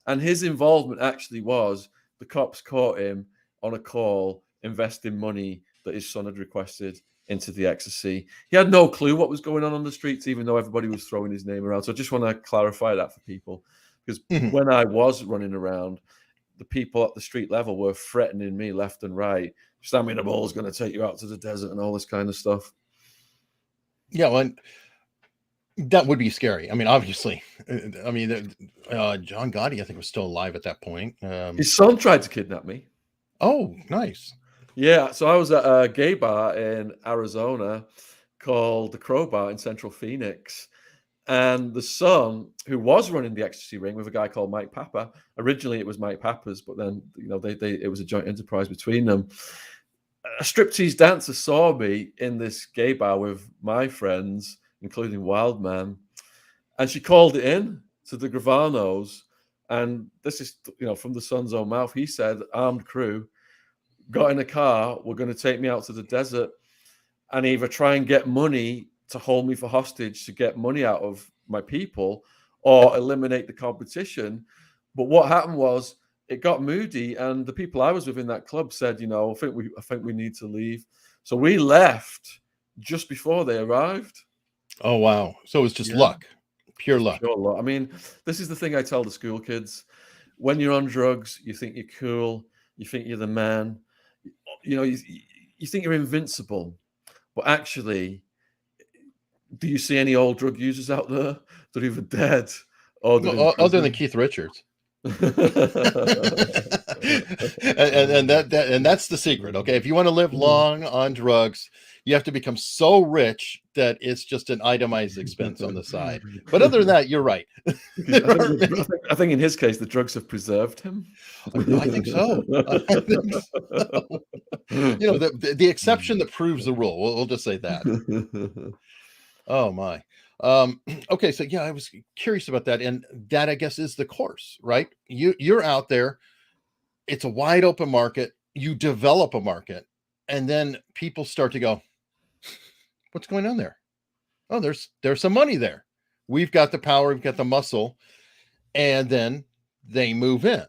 And his involvement actually was, the cops caught him on a call investing money that his son had requested into the ecstasy. He had no clue what was going on the streets, even though everybody was throwing his name around. So I just want to clarify that for people, because Mhm. when I was running around, the people at the street level were threatening me left and right. Sammy the Bull is going to take you out to the desert and all this kind of stuff. Yeah, well, and that would be scary. I mean, obviously, I mean, John Gotti, I think, was still alive at that point. His son tried to kidnap me. Oh, nice. Yeah, so I was at a gay bar in Arizona called the Crow Bar in Central Phoenix, And the son, who was running the ecstasy ring with a guy called Mike Papa, originally it was Mike Papa's, but then it was a joint enterprise between them. A striptease dancer saw me in this gay bar with my friends, including Wildman, and she called it in to the Gravanos. And this is, from the son's own mouth. He said, armed crew got in a car, were going to take me out to the desert and either try and get money to hold me for hostage to get money out of my people or eliminate the competition. But what happened was it got moody, and the people I was with in that club said, I think we need to leave. So we left just before they arrived. Oh, wow. So it was just luck, pure luck. Pure luck. I mean, this is the thing I tell the school kids. When you're on drugs, you think you're cool. You think you're the man. You think you're invincible. But actually, do you see any old drug users out there? They're either dead or other than Keith Richards. and that's the secret. Okay, if you want to live long on drugs, you have to become so rich that it's just an itemized expense on the side. But other than that, you're right. I think in his case, the drugs have preserved him. I think so. The exception that proves the rule. We'll just say that. Oh my. Okay, so yeah, I was curious about that, and that I guess is the course, right? You're out there, it's a wide open market, you develop a market, and then people start to go, what's going on there? Oh, there's some money there. We've got the power, we've got the muscle, and then they move in.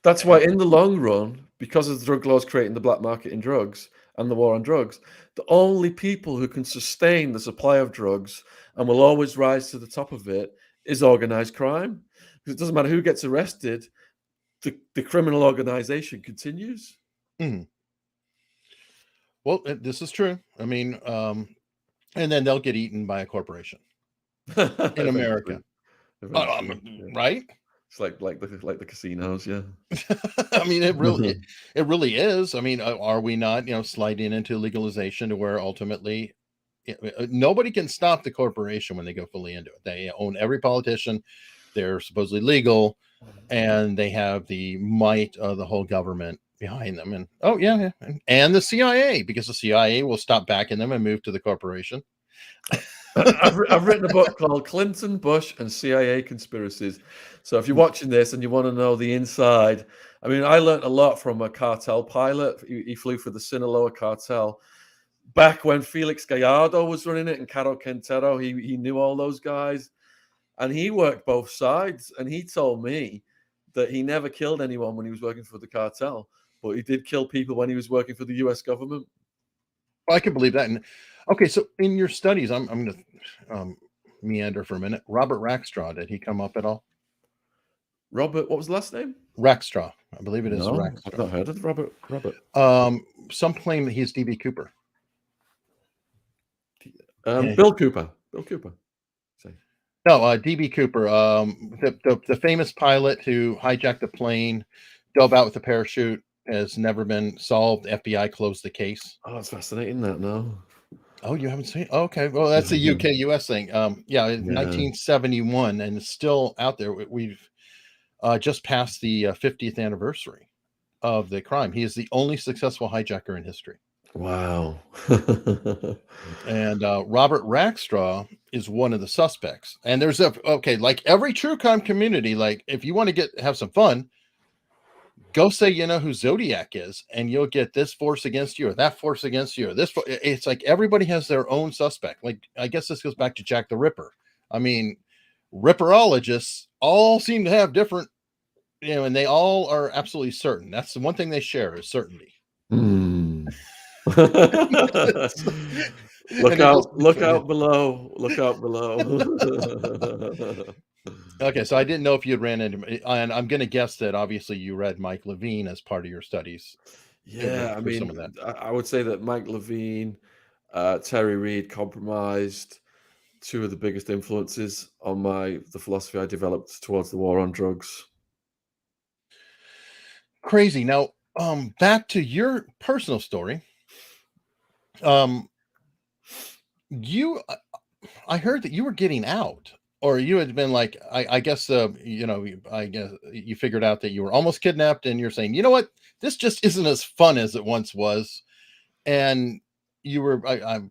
That's why in the long run, because of the drug laws creating the black market in drugs and the war on drugs, the only people who can sustain the supply of drugs and will always rise to the top of it is organized crime. Because it doesn't matter who gets arrested, the criminal organization continues. Mm-hmm. Well, this is true. I mean, and then they'll get eaten by a corporation in America. Right? It's like the casinos, yeah. I mean, it really is. I mean, are we not, sliding into legalization to where ultimately nobody can stop the corporation when they go fully into it? They own every politician. They're supposedly legal, and they have the might of the whole government behind them. And and the CIA, because the CIA will stop backing them and move to the corporation. I've written a book called Clinton, Bush, and CIA Conspiracies. So if you're watching this and you want to know the inside, I mean, I learned a lot from a cartel pilot. He flew for the Sinaloa cartel back when Felix Gallardo was running it and Caro Quintero. He knew all those guys, and he worked both sides. And he told me that he never killed anyone when he was working for the cartel, but he did kill people when he was working for the U.S. government. I can believe that. And okay, so in your studies, I'm going to meander for a minute. Robert Rackstraw, did he come up at all? Robert, what was the last name? Rackstraw, I believe it is. No, Rackstraw. I've not heard of Robert. Some claim that he's DB Cooper. Bill Cooper. No, DB Cooper, the famous pilot who hijacked the plane, dove out with a parachute, has never been solved. The FBI closed the case. Oh, that's fascinating. That no. Oh, you haven't seen? Oh, okay, well, that's a UK-US thing. 1971, and it's still out there. We've just passed the 50th anniversary of the crime. He is the only successful hijacker in history. Wow. And Robert Rackstraw is one of the suspects. And there's like every true crime community, like if you want to have some fun, go say you know who Zodiac is, and you'll get this force against you or that force against you or this. It's like everybody has their own suspect. Like I guess this goes back to Jack the Ripper. I mean, Ripperologists all seem to have different, and they all are absolutely certain. That's the one thing they share is certainty. Look out below. Okay, so I didn't know if you'd ran into, and I'm going to guess that obviously you read Mike Levine as part of your studies. Yeah, I mean, I would say that Mike Levine, Terry Reid compromised two of the biggest influences on the philosophy I developed towards the war on drugs. Crazy. Now, back to your personal story. I heard that you were getting out or you had been like, I guess, I guess you figured out that you were almost kidnapped, and you're saying, you know what, this just isn't as fun as it once was, and you were, I'm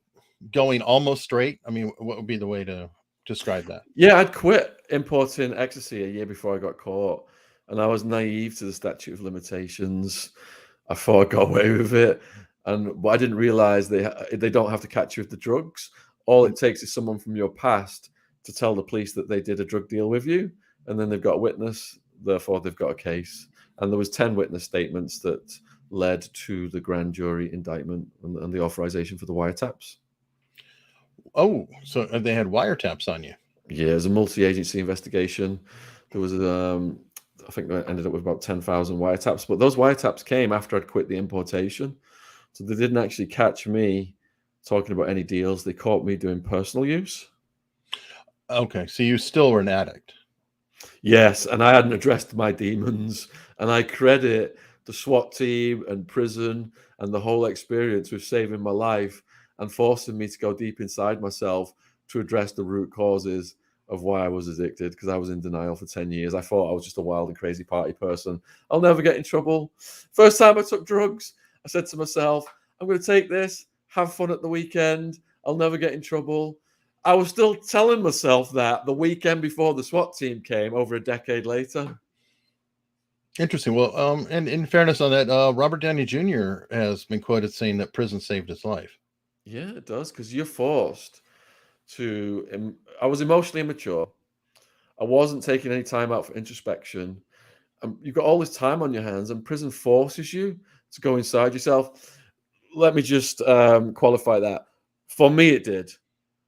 going almost straight. I mean, what would be the way to describe that? Yeah, I'd quit importing ecstasy a year before I got caught, and I was naive to the statute of limitations. I thought I got away with it, but I didn't realize they don't have to catch you with the drugs. All Mm. it takes is someone from your past to tell the police that they did a drug deal with you, and then they've got a witness. Therefore, they've got a case. And there was 10 witness statements that led to the grand jury indictment and the authorization for the wiretaps. Oh, so they had wiretaps on you. Yeah, it was a multi-agency investigation. There was, I think I ended up with about 10,000 wiretaps, but those wiretaps came after I'd quit the importation. So they didn't actually catch me talking about any deals. They caught me doing personal use. Okay, so you still were an addict. Yes, and I hadn't addressed my demons. And I credit the SWAT team and prison and the whole experience with saving my life and forcing me to go deep inside myself to address the root causes of why I was addicted, because I was in denial for 10 years. I thought I was just a wild and crazy party person. I'll never get in trouble. First time I took drugs, I said to myself, I'm going to take this, have fun at the weekend. I'll never get in trouble. I was still telling myself that the weekend before the SWAT team came, over a decade later. Interesting. Well, and in fairness on that, Robert Downey Jr. has been quoted saying that prison saved his life. Yeah, it does, because you're forced to. I was emotionally immature. I wasn't taking any time out for introspection. You've got all this time on your hands, and prison forces you to go inside yourself. Let me just qualify that. For me, it did.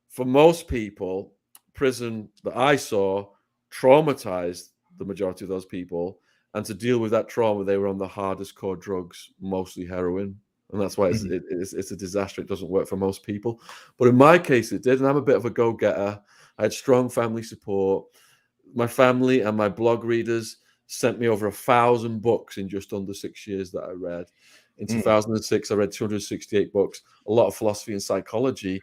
For most people, prison that I saw traumatized the majority of those people. And to deal with that trauma, they were on the hardest core drugs, mostly heroin. And that's why Mhm. it's a disaster. It doesn't work for most people. But in my case, it did. And I'm a bit of a go getter. I had strong family support. My family and my blog readers sent me over 1,000 books in just under 6 years that I read. In Mm. 2006, I read 268 books, a lot of philosophy and psychology.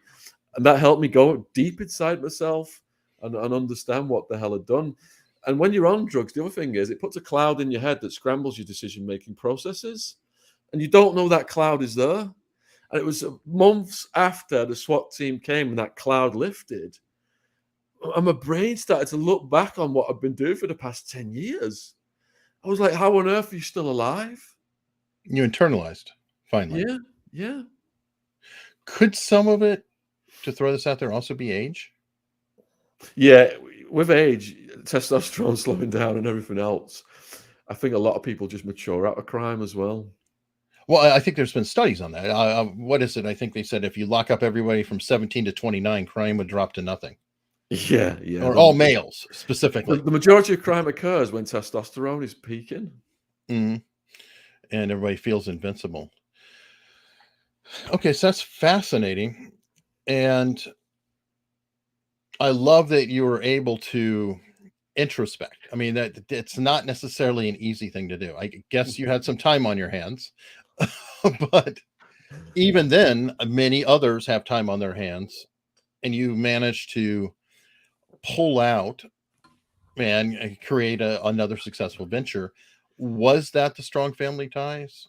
And that helped me go deep inside myself and understand what the hell I'd done. And when you're on drugs, the other thing is it puts a cloud in your head that scrambles your decision-making processes. And you don't know that cloud is there. And it was months after the SWAT team came and that cloud lifted, and my brain started to look back on what I've been doing for the past 10 years. I was like, how on earth are you still alive? You internalized finally. Yeah, yeah. Could some of it, to throw this out there, also be age? Yeah, with age, testosterone slowing down and everything else, I think a lot of people just mature out of crime as well. Well, I think there's been studies on that. What is it? I think they said if you lock up everybody from 17 to 29, crime would drop to nothing, Yeah, yeah. or all males specifically. The majority of crime occurs when testosterone is peaking. Mhm. And everybody feels invincible. Okay, so that's fascinating. And I love that you were able to introspect. I mean, that it's not necessarily an easy thing to do. I guess you had some time on your hands, but even then, many others have time on their hands, and you managed to pull out and create another successful venture. Was that the strong family ties?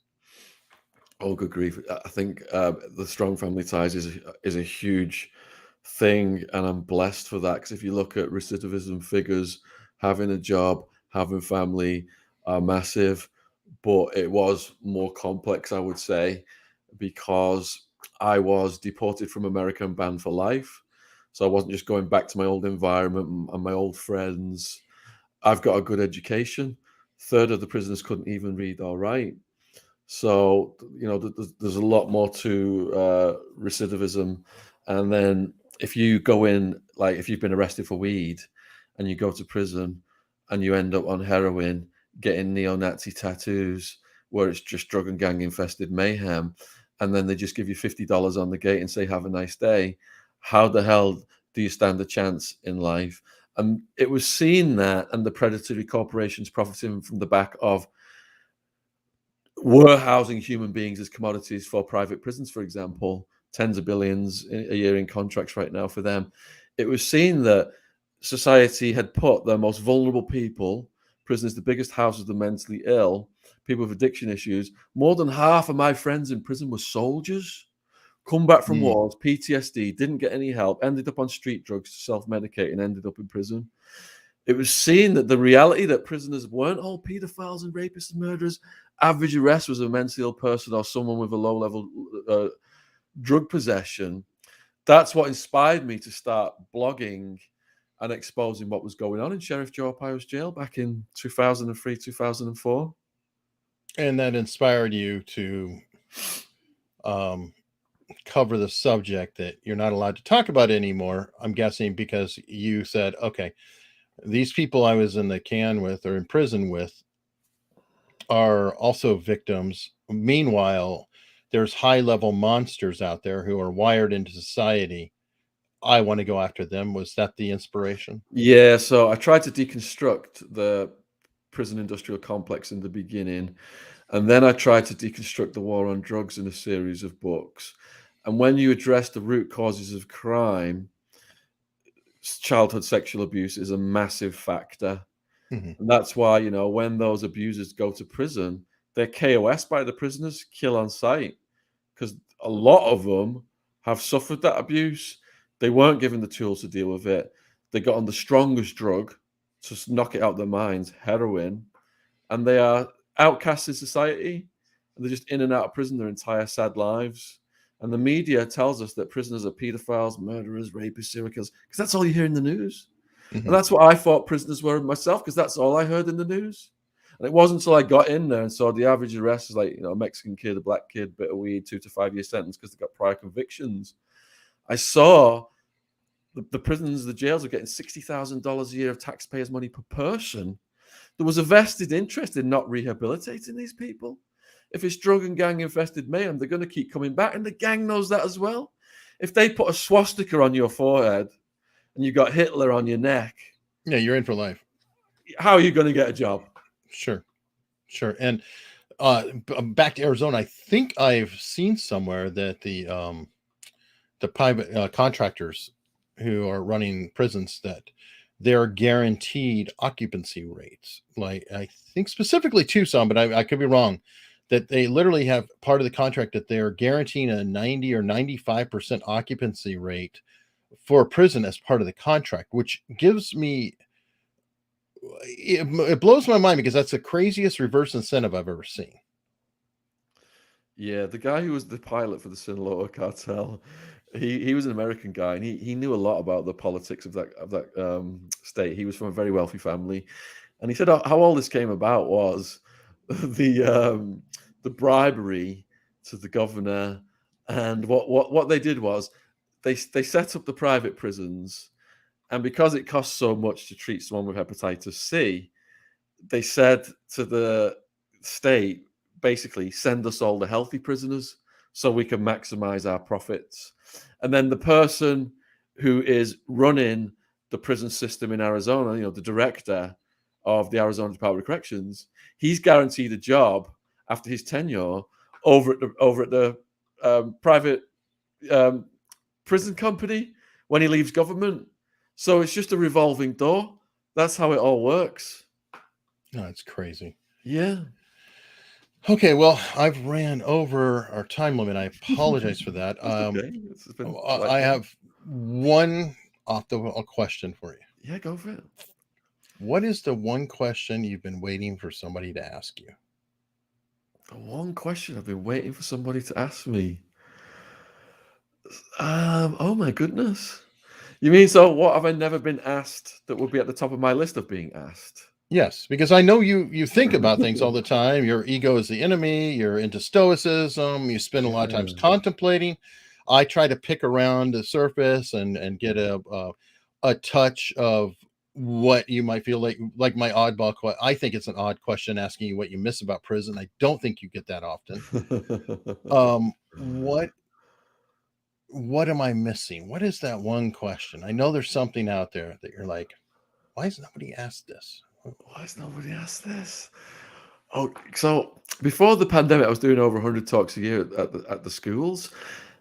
Oh, good grief! I think the strong family ties is a huge thing, and I'm blessed for that. Because if you look at recidivism figures, having a job, having family are massive, but it was more complex, I would say, because I was deported from America and banned for life. So I wasn't just going back to my old environment and my old friends. I've got a good education. Third of the prisoners couldn't even read or write. So, there's a lot more to recidivism. And then if you go in, like if you've been arrested for weed and you go to prison and you end up on heroin, getting neo-Nazi tattoos where it's just drug and gang infested mayhem, and then they just give you $50 on the gate and say, have a nice day. How the hell do you stand a chance in life? And it was seen that, and the predatory corporations profiting from the back of were housing human beings as commodities for private prisons, for example, tens of billions a year in contracts right now for them. It was seen that society had put the most vulnerable people, prisoners, the biggest houses, the mentally ill, people with addiction issues. More than half of my friends in prison were soldiers, come back from Mm. wars, PTSD, didn't get any help, ended up on street drugs to self-medicate and ended up in prison. It was seen that the reality that prisoners weren't all pedophiles and rapists and murderers. Average arrest was a mentally ill person or someone with a low-level drug possession. That's what inspired me to start blogging and exposing what was going on in Sheriff Joe Arpaio's jail back in 2003, 2004. And that inspired you to cover the subject that you're not allowed to talk about anymore. I'm guessing because you said, okay, these people I was in the can with or in prison with are also victims. Meanwhile, there's high level monsters out there who are wired into society. I want to go after them. Was that the inspiration? Yeah, so I tried to deconstruct the prison industrial complex in the beginning, and then I tried to deconstruct the war on drugs in a series of books. And when you address the root causes of crime, childhood sexual abuse is a massive factor. Mhm. And that's why, when those abusers go to prison, they're KOS by the prisoners, kill on sight, because a lot of them have suffered that abuse. They weren't given the tools to deal with it. They got on the strongest drug to knock it out their minds, heroin, and they are outcasts in society. And they're just in and out of prison their entire sad lives. And the media tells us that prisoners are pedophiles, murderers, rapists, serial killers, because that's all you hear in the news. And Mhm. that's what I thought prisoners were myself, because that's all I heard in the news. And it wasn't until I got in there and saw the average arrest is like, a Mexican kid, a black kid, bit of weed, 2 to 5 year sentence because they got prior convictions. I saw the prisons, the jails are getting $60,000 a year of taxpayers' money per person. There was a vested interest in not rehabilitating these people. If it's drug and gang infested mayhem, they're going to keep coming back, and the gang knows that as well. If they put a swastika on your forehead and you got Hitler on your neck, Yeah, you're in for life. how are you going to get a job? Sure. Sure. And back to Arizona, I think I've seen somewhere that the private contractors who are running prisons that they're guaranteed occupancy rates. Like I think specifically Tucson, but I could be wrong. That they literally have part of the contract that they are guaranteeing a 90 or 95% occupancy rate for a prison as part of the contract, which gives me it blows my mind because that's the craziest reverse incentive I've ever seen. Yeah, the guy who was the pilot for the Sinaloa cartel, he was an American guy, and he knew a lot about the politics of that state. He was from a very wealthy family, and he said how all this came about was the bribery to the governor, and what they did was they set up the private prisons, and because it costs so much to treat someone with hepatitis C, they said to the state, basically, send us all the healthy prisoners so we can maximize our profits. And then the person who is running the prison system in Arizona, the director of the Arizona Department of Corrections, he's guaranteed a job after his tenure over at the private um, prison company when he leaves government. So it's just a revolving door. That's how it all works. No, it's crazy. Yeah. Okay, well, I've ran over our time limit. I apologize for that. That's okay. It's been I delightful. have one off the wall question for you. Yeah, go for it. What is the one question you've been waiting for somebody to ask you? The one question I've been waiting for somebody to ask me. Oh my goodness. You mean, so what have I never been asked that would be at the top of my list of being asked? Yes, because I know you think about things all the time. Your ego is the enemy. You're into stoicism. You spend a lot of times Yeah. contemplating. I try to pick around the surface and get a touch of what you might feel like my oddball question. I think it's an odd question asking you what you miss about prison. I don't think you get that often. What am I missing? What is that one question? I know there's something out there that you're like, why has nobody asked this? Why has nobody asked this? Oh, so before the pandemic, I was doing over 100 talks a year at the schools,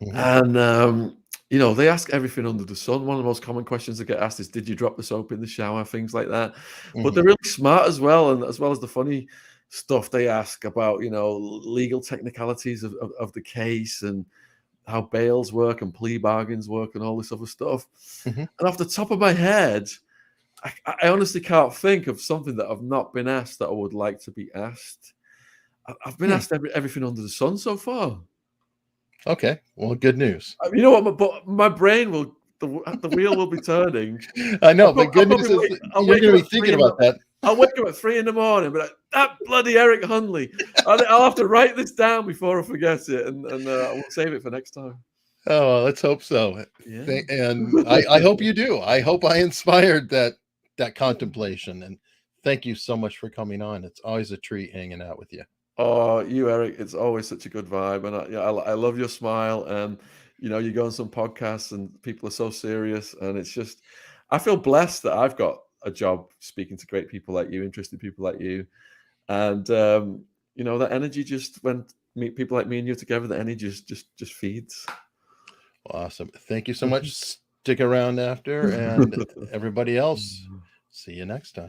Mhm. and you know, they ask everything under the sun. One of the most common questions that get asked is, "Did you drop the soap in the shower?" Things like that. But Mhm. they're really smart as well, and as well as the funny stuff, they ask about, you know, legal technicalities of the case and how bails work and plea bargains work and all this other stuff. Mhm. And off the top of my head, I honestly can't think of something that I've not been asked that I would like to be asked. I've been Hmm. asked everything under the sun so far. Okay. Well, good news. You know what? But my brain will the wheel will be turning. I know, but I'll good news probably is wake. that I'll you're wake gonna up be at thinking about that. I'll wake up at 3 in the morning, but like, that bloody Eric Hunley. I'll have to write this down before I forget it, and we'll save it for next time. Oh, well, let's hope so. Yeah. And I hope you do. I hope I inspired that contemplation. And thank you so much for coming on. It's always a treat hanging out with you. Oh, you, Eric, it's always such a good vibe. And I love your smile. And, you know, you go on some podcasts and people are so serious. And it's just, I feel blessed that I've got a job speaking to great people like you, interesting people like you. And, you know, that energy just, when meet people like me and you together, the energy just feeds. Awesome. Thank you so much. Stick around after, and everybody else, see you next time.